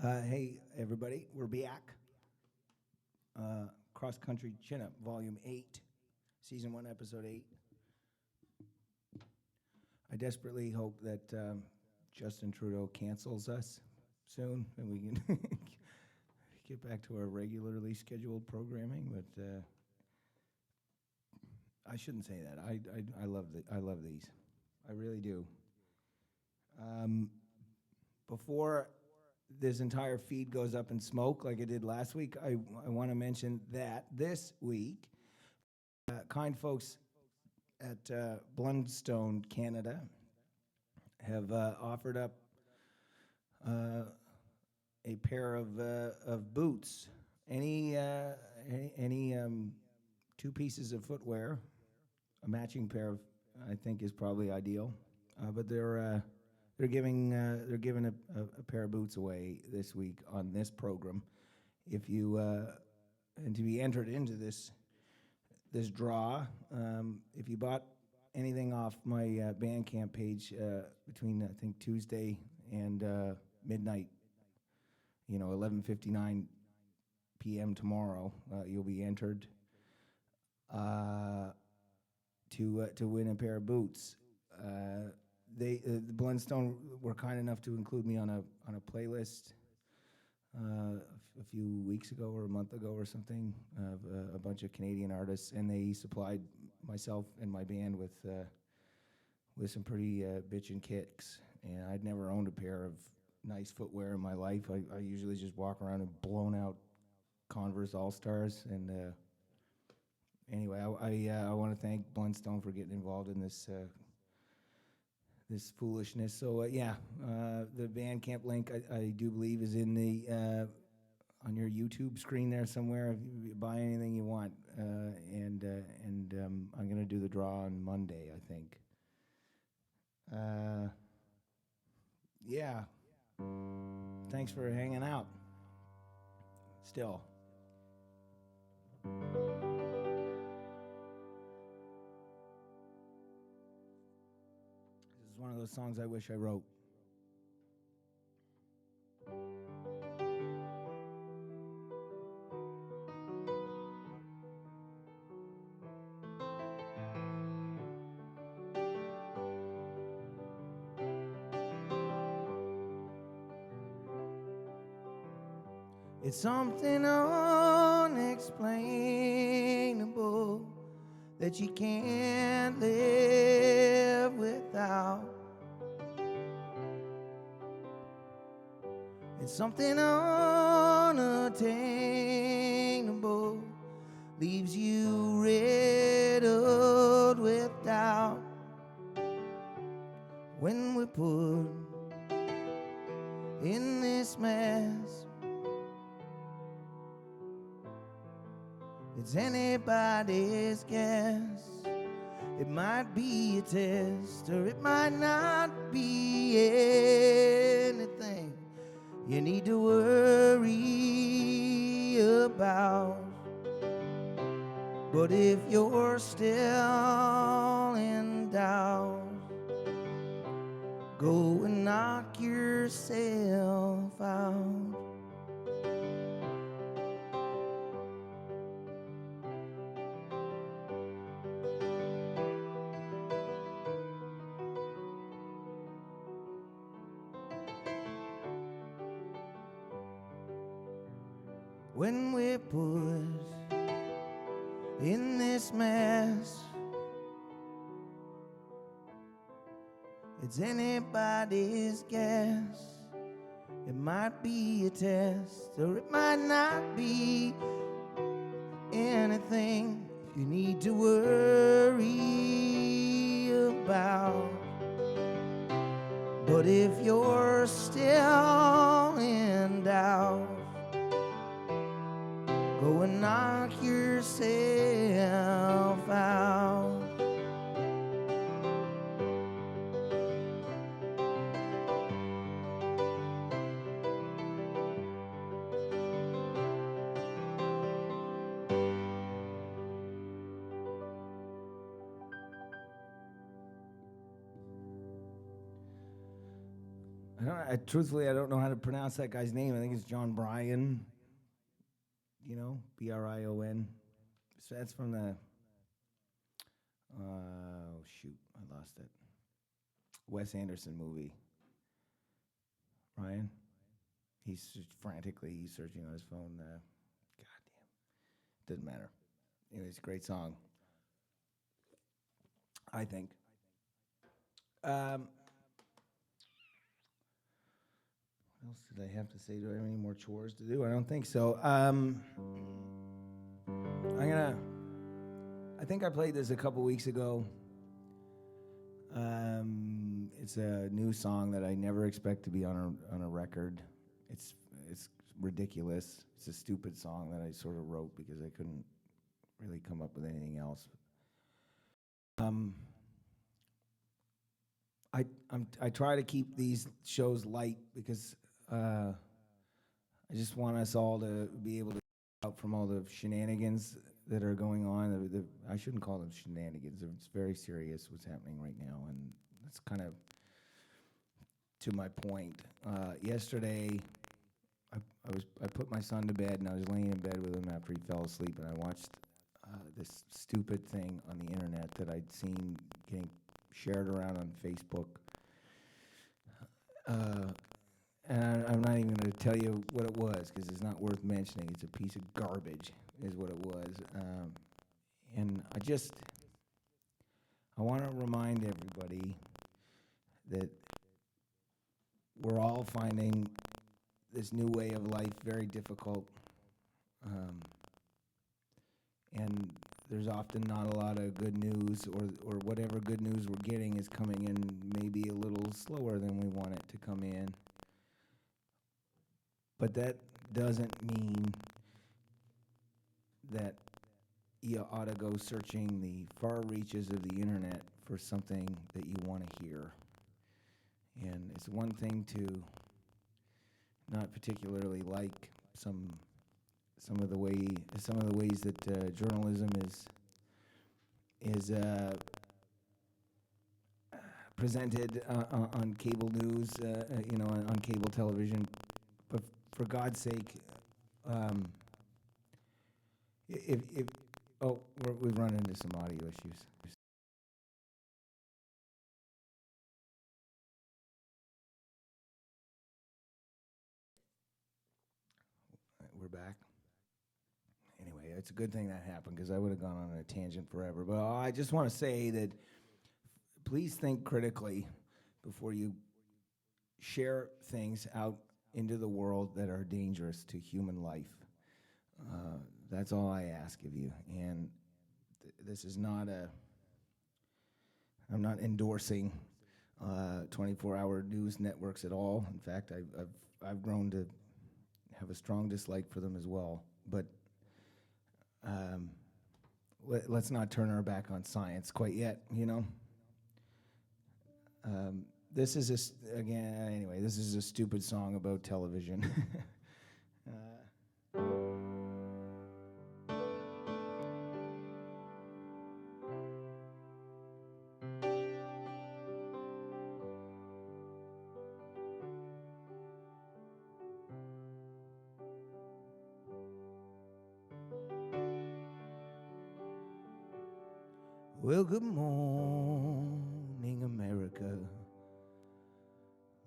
[SPEAKER 1] Hey, everybody, we're back. Cross Country Chin-Up, Volume 8, Season 1, Episode 8. I desperately hope that Justin Trudeau cancels us soon and we can get back to our regularly scheduled programming, but I shouldn't say that. I love these. I really do. Before this entire feed goes up in smoke like it did last week, I want to mention that this week, kind folks at Blundstone, Canada, have offered up a pair of boots. Any two pieces of footwear, a matching pair of, I think, is probably ideal. But they're giving a pair of boots away this week on this program. If you and to be entered into this draw, if you bought anything off my Bandcamp page between I think Tuesday and midnight, 11:59 p.m. tomorrow, you'll be entered to win a pair of boots. The Blundstone were kind enough to include me on a playlist a few weeks ago or a month ago or something of a bunch of Canadian artists, and they supplied myself and my band with some pretty bitchin' kicks. And I'd never owned a pair of nice footwear in my life. I usually just walk around in blown out Converse All-Stars. And anyway, I want to thank Blundstone for getting involved in this this foolishness. So the Bandcamp link I do believe is in the on your YouTube screen there somewhere. If you buy anything you want, and I'm gonna do the draw on Monday, I think. Yeah. Thanks for hanging out. Still. This is one of those songs I wish I wrote. It's something unexplainable that you can't live without. It's something unattainable, leaves you riddled with doubt. When we're put in this mess, it's anybody's guess. It might be a test, or it might not be anything you need to worry about. But if you're still in doubt, go and knock yourself out. When we're put in this mess, it's anybody's guess. It might be a test, or it might not be anything you need to worry about. But if you're still in doubt, go and knock yourself out. Truthfully, I don't know how to pronounce that guy's name. I think it's John Bryan. You know, Brion. So that's from the. Oh shoot, I lost it. Wes Anderson movie. Ryan. He's frantically searching on his phone. Goddamn, doesn't matter. Anyways, great song. I think. Um, what else did I have to say? Do I have any more chores to do? I don't think so. I'm gonna. I think I played this a couple weeks ago. It's a new song that I never expect to be on a record. It's ridiculous. It's a stupid song that I sort of wrote because I couldn't really come up with anything else. I try to keep these shows light because I just want us all to be able to get out from all the shenanigans that are going on. I shouldn't call them shenanigans. It's very serious what's happening right now, and that's kind of to my point. Yesterday, I put my son to bed, and I was laying in bed with him after he fell asleep, and I watched this stupid thing on the internet that I'd seen getting shared around on Facebook. And I'm not even going to tell you what it was because it's not worth mentioning. It's a piece of garbage is what it was. And I want to remind everybody that we're all finding this new way of life very difficult. And there's often not a lot of good news, or whatever good news we're getting is coming in maybe a little slower than we want it to come in. But that doesn't mean that you ought to go searching the far reaches of the internet for something that you want to hear. And it's one thing to not particularly like some of the ways that journalism is presented on cable news, on cable television. But for God's sake, we've run into some audio issues. We're back. Anyway, it's a good thing that happened because I would have gone on a tangent forever. But I just want to say that please think critically before you share things out into the world that are dangerous to human life. That's all I ask of you. And this is not I'm not endorsing 24-hour news networks at all. In fact, I've grown to have a strong dislike for them as well. But let's not turn our back on science quite yet, you know? This is this is a stupid song about television. Well, good morning, America.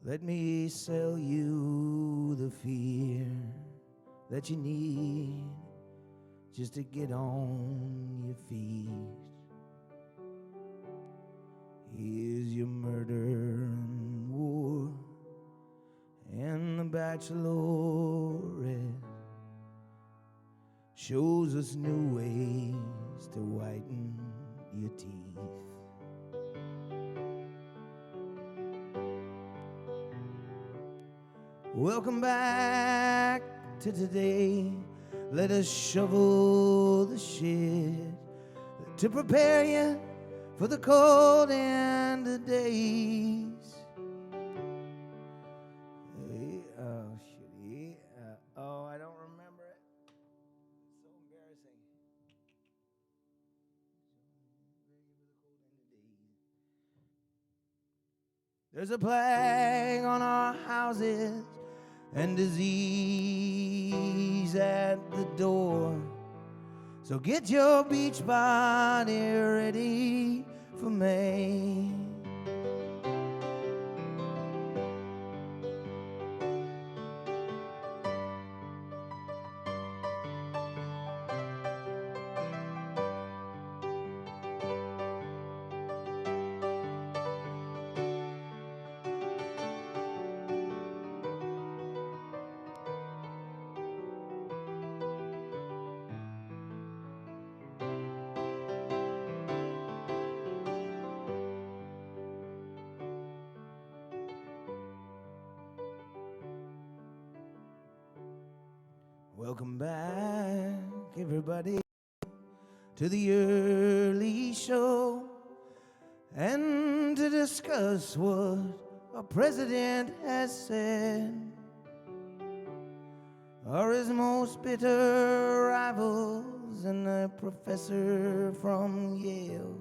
[SPEAKER 1] Let me sell you the fear that you need just to get on your feet. Here's your murder and war and the Bachelorette shows us new ways to whiten your teeth. Welcome back to today. Let us shovel the shit to prepare you for the cold and the days. I don't remember it. It's so embarrassing. There's a plague on our houses and disease at the door. So get your beach body ready for May. Welcome back, everybody, to the early show, and to discuss what our president has said, or his most bitter rivals and a professor from Yale,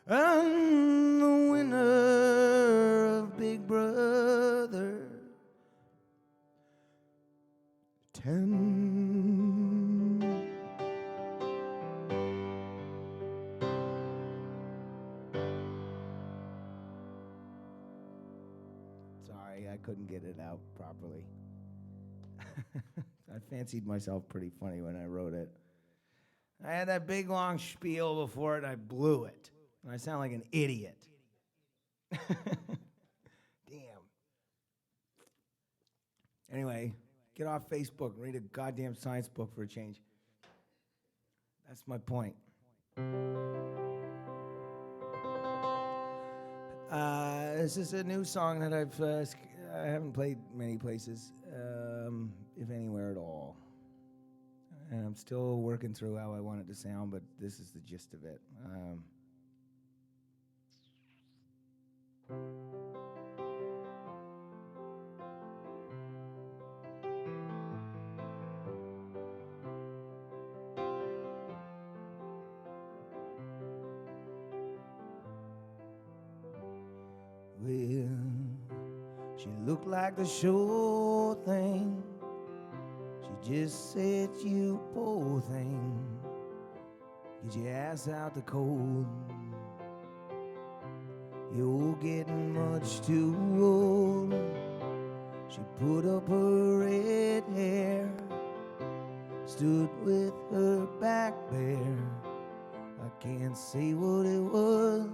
[SPEAKER 1] and the winner of Big Brother 10. Sorry, I couldn't get it out properly. I fancied myself pretty funny when I wrote it. I had that big long spiel before it, and I blew it. And I sound like an idiot. Damn. Anyway, get off Facebook and read a goddamn science book for a change. That's my point. This is a new song that I haven't played many places, if anywhere at all. And I'm still working through how I want it to sound, but this is the gist of it. Well, she looked like the sure thing. She just said, you poor thing, get your ass out the cold. You're getting much too old. She put up her red hair, stood with her back bare. I can't say what it was.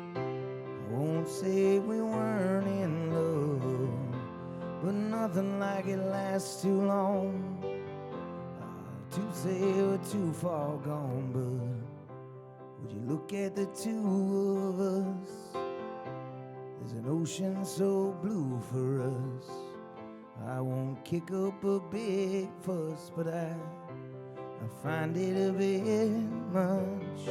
[SPEAKER 1] I won't say we weren't in love, but nothing like it lasts too long. To say we're too far gone, but would you look at the two of us? There's an ocean so blue for us. I won't kick up a big fuss, but I find it a bit much.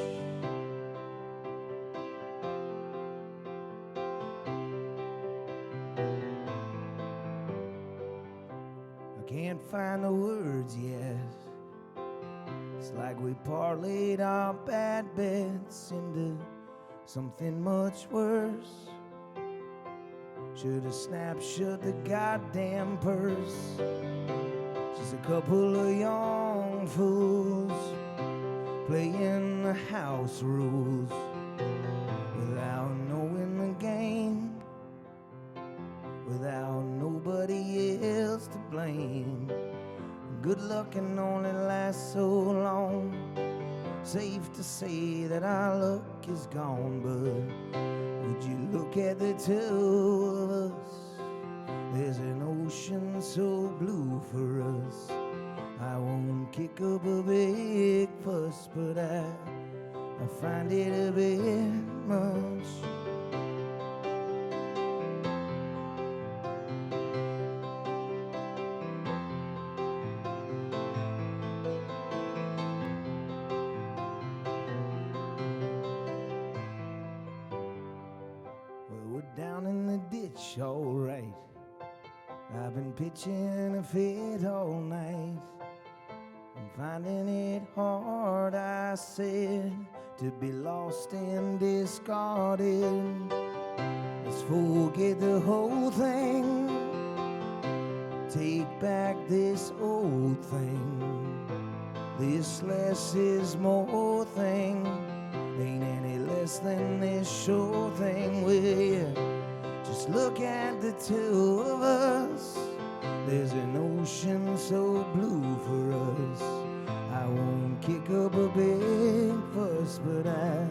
[SPEAKER 1] I can't find the words yet. It's like we parlayed our bad bets into something much worse. Should've snapped shut the goddamn purse. Just a couple of young fools playing the house rules without knowing the game, without nobody else to blame. Good luck can only last so long. Safe to say that our luck is gone, but would you look at the two of us? There's an ocean so blue for us. I won't kick up a big fuss, but I find it a bit much. Down in the ditch, all right. I've been pitching a fit all night. I'm finding it hard, I said, to be lost and discarded. Let's forget the whole thing, take back this old thing. This less is more thing ain't any less than this sure thing. Will you just look at the two of us? There's an ocean so blue for us. I won't kick up a big fuss, but I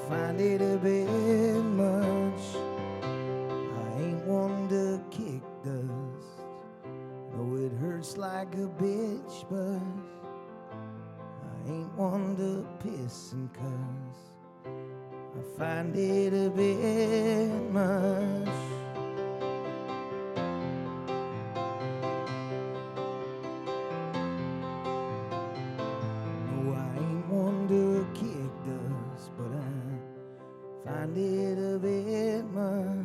[SPEAKER 1] find it a bit much. I ain't one to kick dust. No, it hurts like a bitch, but I ain't one to piss and cuss. I find it a bit much. No, I ain't one to kick dust, but I find it a bit much.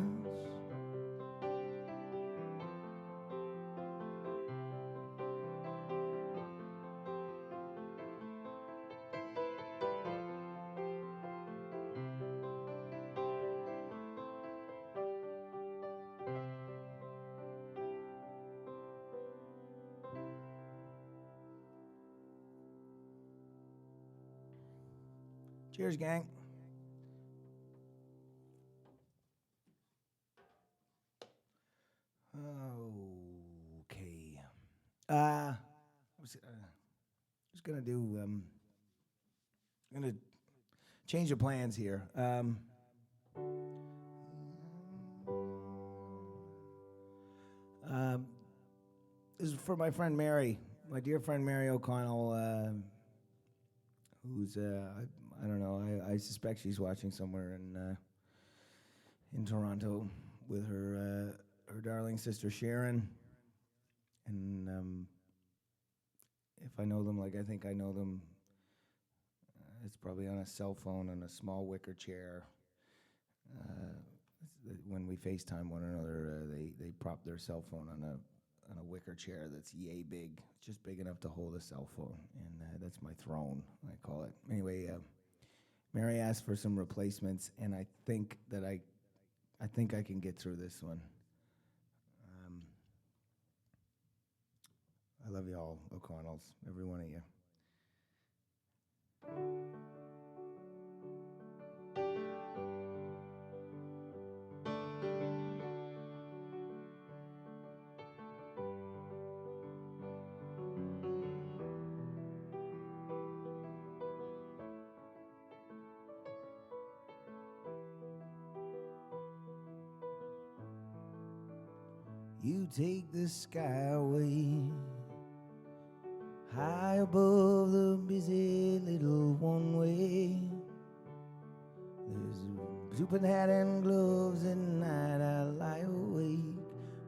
[SPEAKER 1] Cheers, gang. Okay. I was gonna do. Gonna change the plans here. This is for my friend Mary, my dear friend Mary O'Connell, who's I don't know. I suspect she's watching somewhere in Toronto with her darling sister Sharon, and if I know them like I think I know them, it's probably on a cell phone on a small wicker chair. When we FaceTime one another, they prop their cell phone on a wicker chair that's yay big, just big enough to hold a cell phone, and that's my throne, I call it. Anyway, Mary asked for some replacements, and I think I can get through this one. I love you all, O'Connells, every one of you. You take the sky away, high above the busy little one-way. There's a stupid hat and gloves, at night I lie awake,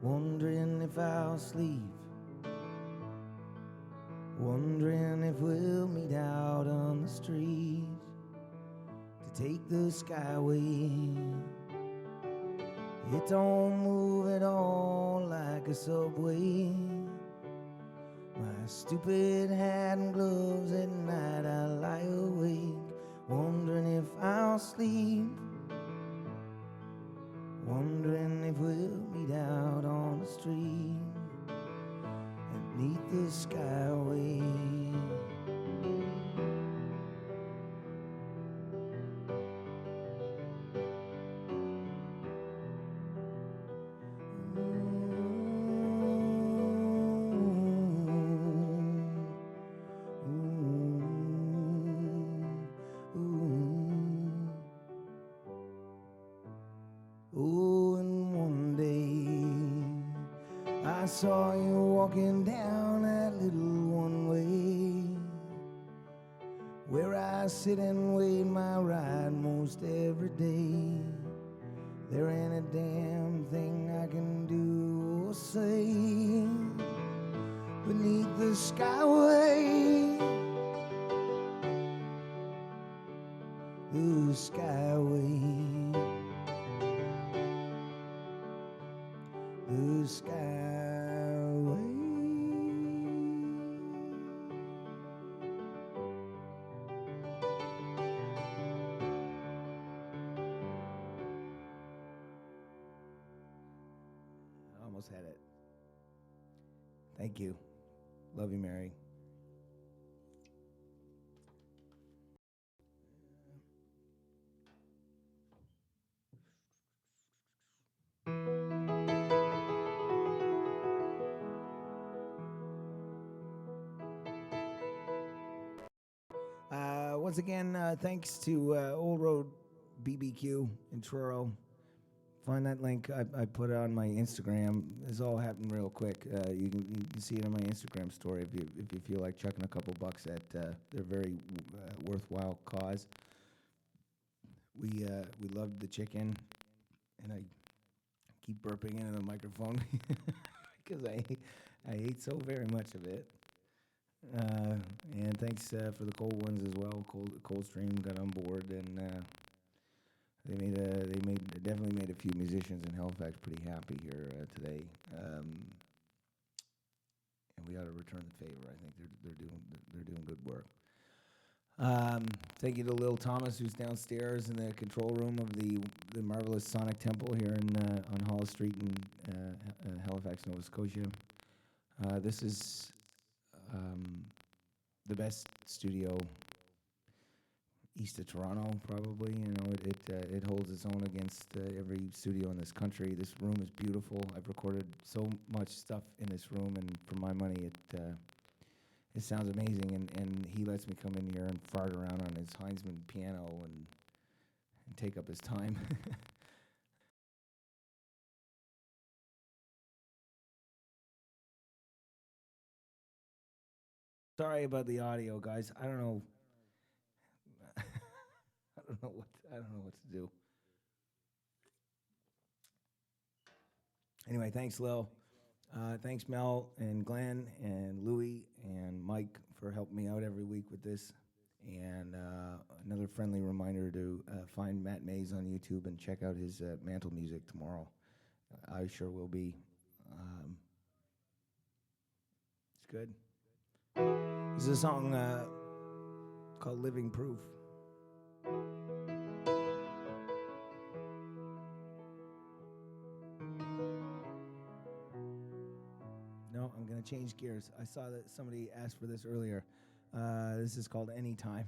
[SPEAKER 1] wondering if I'll sleep, wondering if we'll meet out on the street to take the sky away. It don't move at all like a subway. My stupid hat and gloves, at night I lie awake, wondering if I'll sleep, wondering if we'll meet out on the street and meet the skyway. Oh, and one day I saw you walking down that little one-way where I sit and wait my ride most every day. There ain't a damn thing I can do or say beneath the skyway. The skyway. The skyway. almost had it. Thank you. Love you, Mary. Once again, thanks to Old Road BBQ in Truro. Find that link. I put it on my Instagram. This all happened real quick. You can see it on my Instagram story if you feel like chucking a couple bucks at their very worthwhile cause. We loved the chicken, and I keep burping into the microphone because I ate so very much of it. And thanks for the cold ones as well. Coldstream got on board, and they definitely made a few musicians in Halifax pretty happy here today. And we ought to return the favor. I think they're doing good work. Thank you to Lil Thomas, who's downstairs in the control room of the marvelous Sonic Temple here on Hollis Street in Halifax, Nova Scotia. This is the best studio east of Toronto, probably. You know, it holds its own against every studio in this country. This room is beautiful. I've recorded so much stuff in this room, and for my money, it sounds amazing. And he lets me come in here and fart around on his Heinzman piano and take up his time. Sorry about the audio, guys. I don't know. I don't know what to do. Anyway, thanks, Lil. Thanks, Mel and Glenn and Louie and Mike for helping me out every week with this. And another friendly reminder to find Matt Mays on YouTube and check out his Mantle music tomorrow. I sure will be. It's good. This is a song called Living Proof. No, I'm going to change gears. I saw that somebody asked for this earlier. This is called Anytime.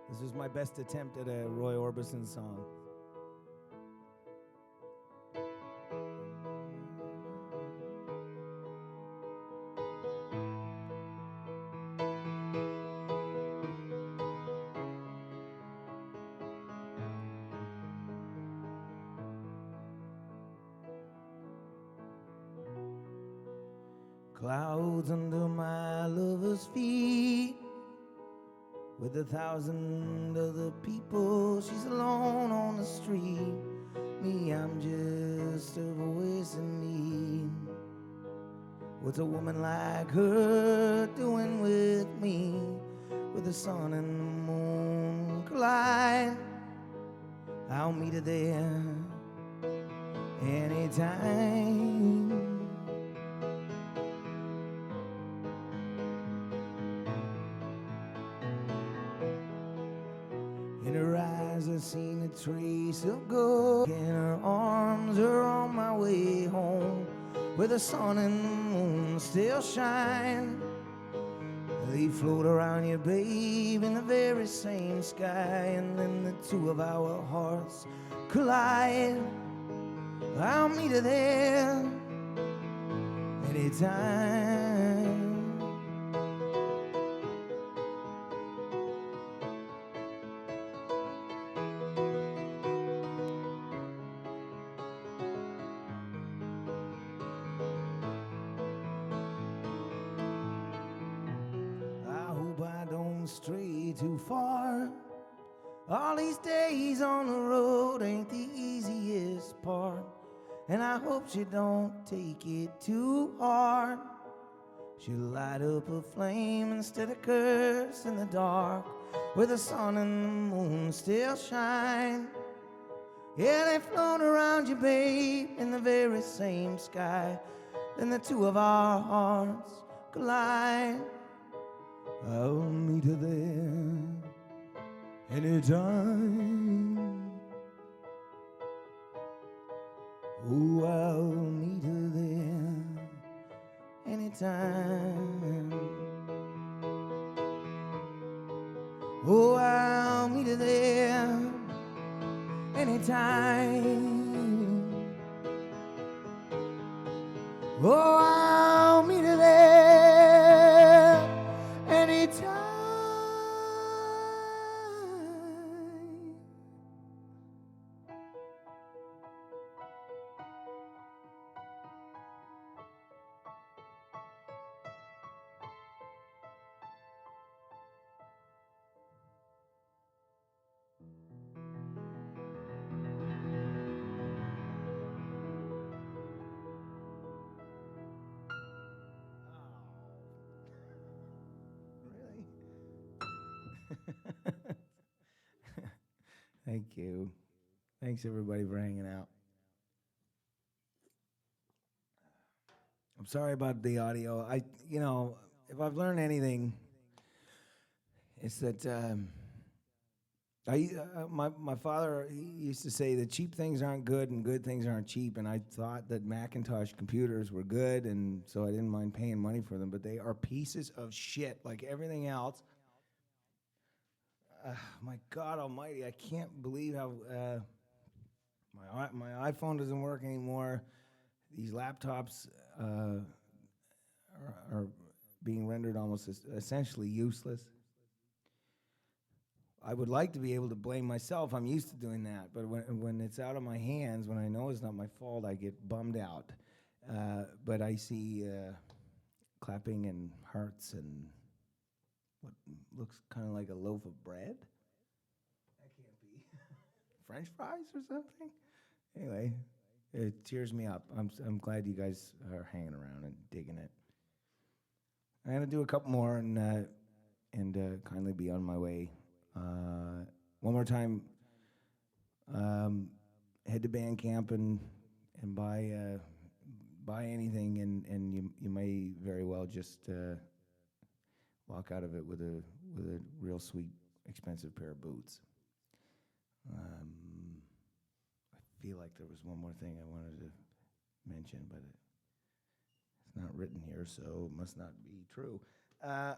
[SPEAKER 1] This was my best attempt at a Roy Orbison song. Clouds under my lover's feet, with 1,000 other people. She's alone on the street. Me, I'm just a voice in need. What's a woman like her doing with me? With the sun and the moon collide, I'll meet her there anytime. In her eyes I've seen a trace of gold. In her arms are on my way home, where the sun and the moon still shine. They float around you, babe, in the very same sky. And then the two of our hearts collide. I'll meet her there anytime. Stray too far. All these days on the road ain't the easiest part, and I hope she don't take it too hard. She'll light up a flame instead of curse in the dark, where the sun and the moon still shine. Yeah, they float around you, babe, in the very same sky. Then the two of our hearts collide. I'll meet her there anytime. Oh, I'll meet her there anytime. Oh, I'll meet her there anytime. Oh, I'll meet her there anytime. Thank you. Thanks everybody for hanging out. I'm sorry about the audio. If I've learned anything, it's that my father, he used to say that cheap things aren't good and good things aren't cheap, and I thought that Macintosh computers were good, and so I didn't mind paying money for them, but they are pieces of shit like everything else. My God Almighty, I can't believe how my iPhone doesn't work anymore. These laptops are being rendered almost essentially useless. I would like to be able to blame myself. I'm used to doing that. But when it's out of my hands, when I know it's not my fault, I get bummed out. But I see clapping and hearts and what looks kind of like a loaf of bread. That can't be. French fries or something? Anyway, it cheers me up. I'm glad you guys are hanging around and digging it. I'm going to do a couple more and kindly be on my way. One more time, head to Bandcamp and buy anything, and you may very well just walk out of it with a real sweet, expensive pair of boots. I feel like there was one more thing I wanted to mention, but it's not written here, so it must not be true. I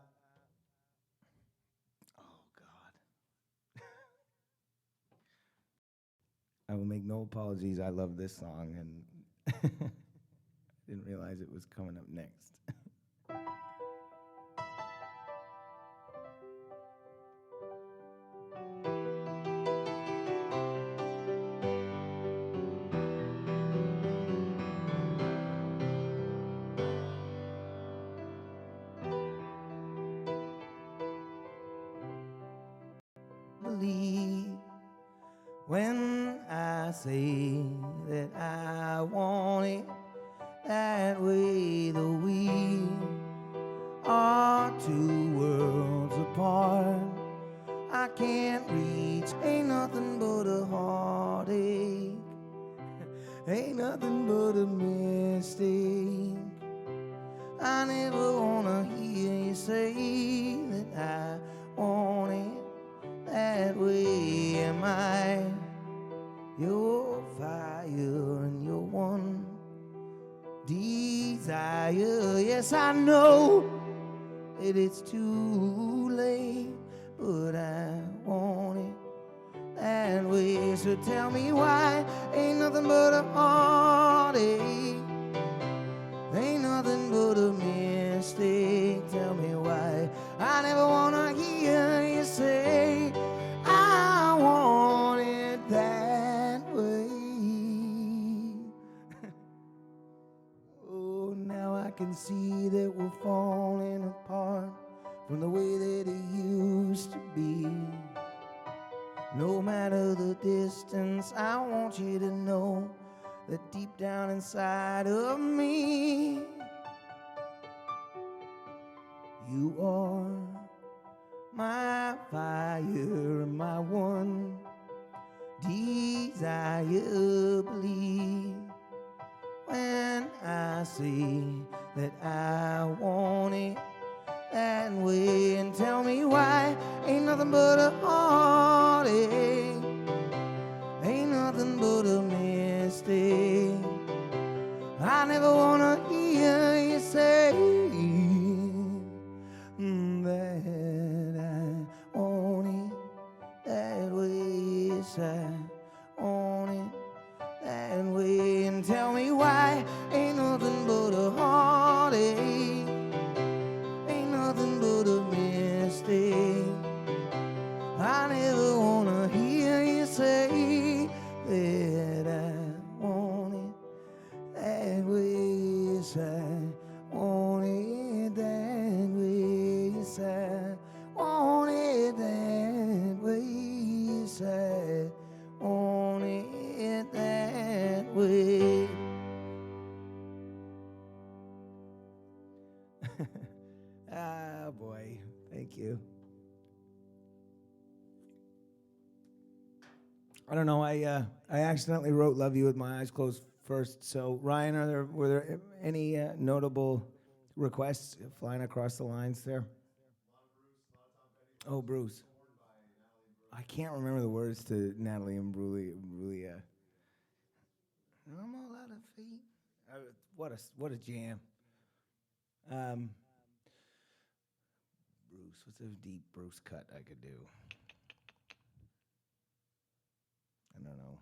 [SPEAKER 1] will make no apologies. I love this song, and didn't realize it was coming up next. Believe when I say that I want it that way, though we are two worlds apart, I can't reach. Ain't nothing but a heartache, ain't nothing but a mistake. I never wanna hear you say that I want it that way. Am I your fire and your one desire? Yes, I know that it's too late, but I want it that way. So tell me why ain't nothing but a heartache, ain't nothing but a mistake. Tell me why I never wanna hear you say I want it that way. Oh, now I can see that we're falling apart from the way that it used to be. No matter the distance, I want you to know that deep down inside of me, you are my fire and my one desire. Believe when I say that I want it that way, and tell me why ain't nothing but a heartache, ain't nothing but a mistake. I want it that way. And tell me why ain't nothing but a heartache, ain't nothing but a mistake. I never wanna hear you say that I want it that way. Yes, I want it that way. Yes, I want it that way. Yes, I want it that way. Ah, boy. Thank you. I don't know. I accidentally wrote "Love You" with my eyes closed first. So, Ryan, were there any notable requests flying across the lines there? Oh, Bruce. I can't remember the words to Natalie and Brulia. I'm all out of feet. What a jam. Um, Bruce, what's a deep Bruce cut I could do? I don't know.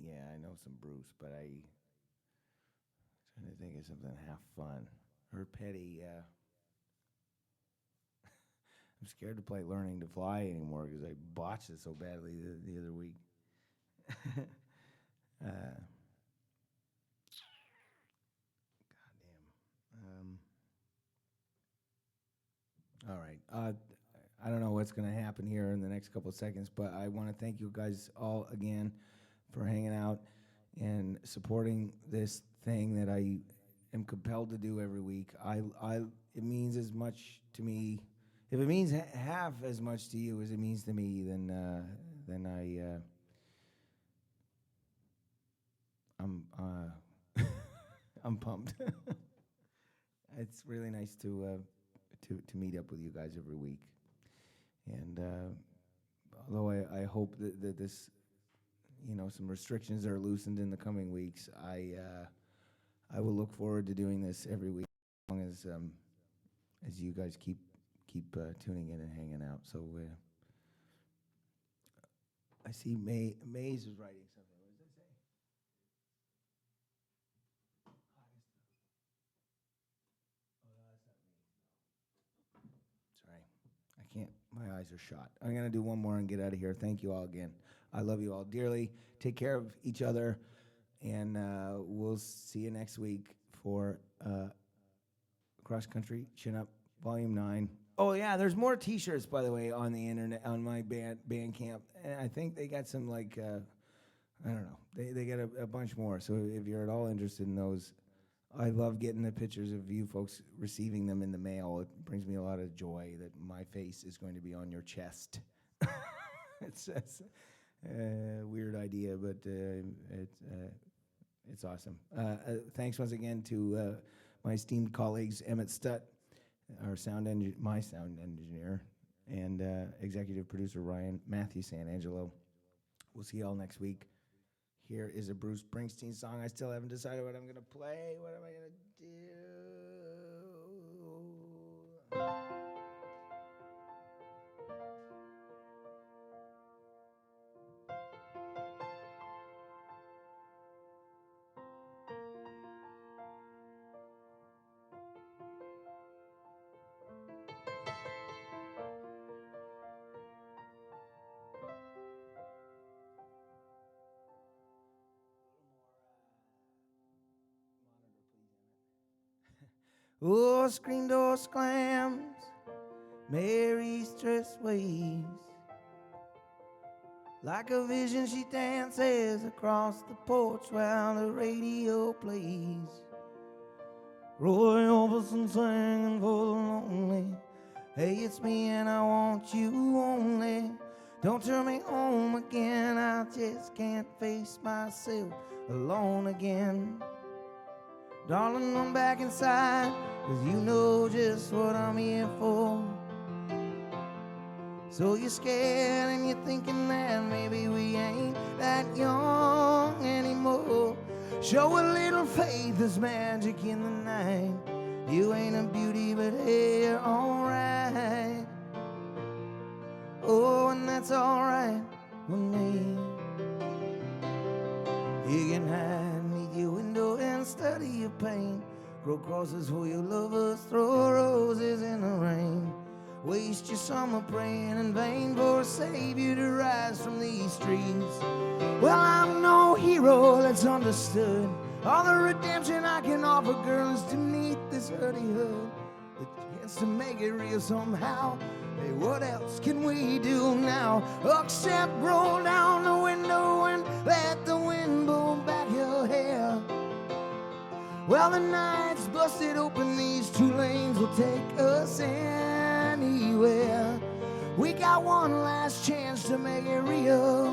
[SPEAKER 1] Yeah, I know some Bruce, but I'm trying to think of something half fun or petty. I'm scared to play Learning to Fly anymore because I botched it so badly the other week. Goddamn. All right. I don't know what's going to happen here in the next couple of seconds, but I want to thank you guys all again for hanging out and supporting this thing that I am compelled to do every week. It means as much to me. If it means half as much to you as it means to me, then I'm I'm pumped. It's really nice to meet up with you guys every week, and although I hope that this, some restrictions are loosened in the coming weeks, I will look forward to doing this every week as long as you guys keep tuning in and hanging out. So I see Maze is writing something. What does that say? Sorry, I can't. My eyes are shot. I'm gonna do one more and get out of here. Thank you all again. I love you all dearly. Take care of each other, and we'll see you next week for Cross Country Chin Up Volume 9. Oh yeah, there's more T-shirts, by the way, on the internet on my Bandcamp, and I think they got some I don't know, they got a bunch more. So if you're at all interested in those, I love getting the pictures of you folks receiving them in the mail. It brings me a lot of joy that my face is going to be on your chest. It's a weird idea, but it's awesome. Thanks once again to my esteemed colleagues, Emmett Stutt, my sound engineer, and executive producer Matthew Sanangelo. We'll see y'all next week. Here is a Bruce Springsteen song. I still haven't decided what I'm going to play. What am I going to do? Oh, screen door slams, Mary's dress waves. Like a vision she dances across the porch while the radio plays. Roy Orbison singing for the lonely. Hey, it's me and I want you only. Don't turn me home again, I just can't face myself alone again. Darling, I'm back inside, 'cause you know just what I'm here for. So you're scared and you're thinking that maybe we ain't that young anymore. Show a little faith, there's magic in the night. You ain't a beauty, but hey, you're alright. Oh, and that's alright. You can hide neath your window and study your pain. Grow crosses for your lovers, throw roses in the rain. Waste your summer praying in vain for a savior to rise from these streets. Well, I'm no hero that's understood. All the redemption I can offer, girl, is to meet this hurdy hood. The chance to make it real somehow. Hey, what else can we do now? Except roll down the window and let the wind blow back your hair. Well, the night's busted open, these two lanes will take us anywhere. We got one last chance to make it real,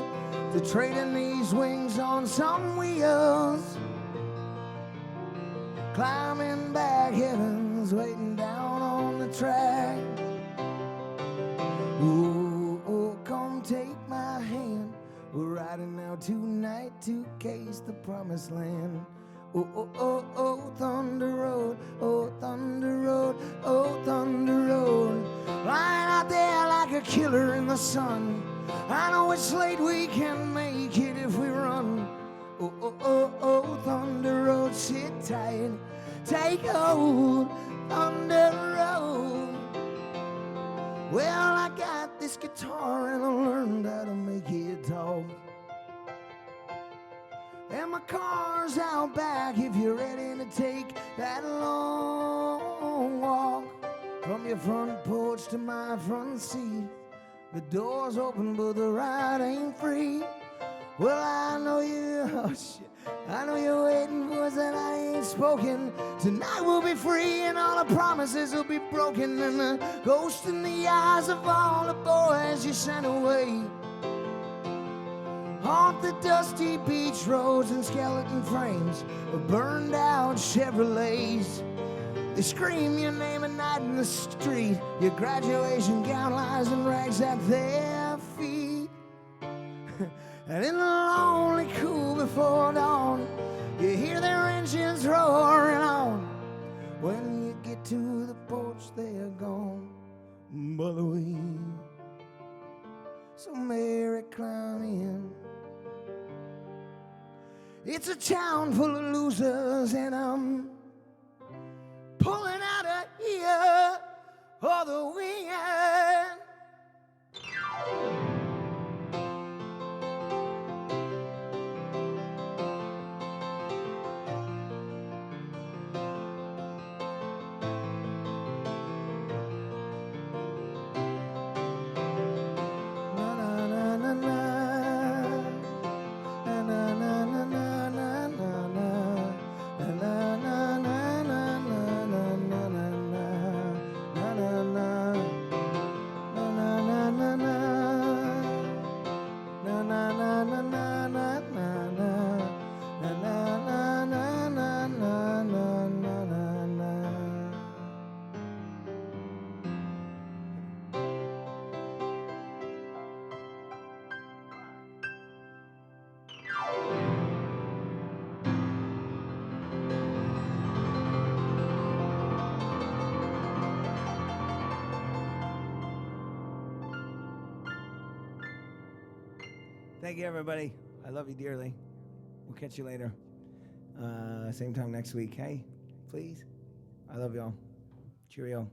[SPEAKER 1] to trade in these wings on some wheels. Climbing back heavens, waiting down on the track. Ooh, oh, come take my hand. We're riding out tonight to case the promised land. Oh, oh, oh, oh, Thunder Road, oh, Thunder Road, oh, Thunder Road. Lying out there like a killer in the sun. I know it's late, we can make it if we run. Oh, oh, oh, oh, Thunder Road, sit tight, take hold, Thunder Road. Well, I got this guitar and I learned how to make it talk. And my car's out back if you're ready to take that long walk. From your front porch to my front seat, the door's open but the ride ain't free. Well, I know I know you're waiting for words that I ain't spoken. Tonight we'll be free and all the promises will be broken, and the ghost in the eyes of all the boys you sent away haunt the dusty beach roads and skeleton frames of burned out Chevrolets. They scream your name at night in the street. Your graduation gown lies in rags at their feet. And in the lonely cool before dawn, you hear their engines roaring on. When you get to the porch, they're gone by the way. So Mary, climb in. It's a town full of losers, and I'm pulling out of here for the weekend. Thank you, everybody. I love you dearly. We'll catch you later. Same time next week. Hey, please. I love y'all. Cheerio.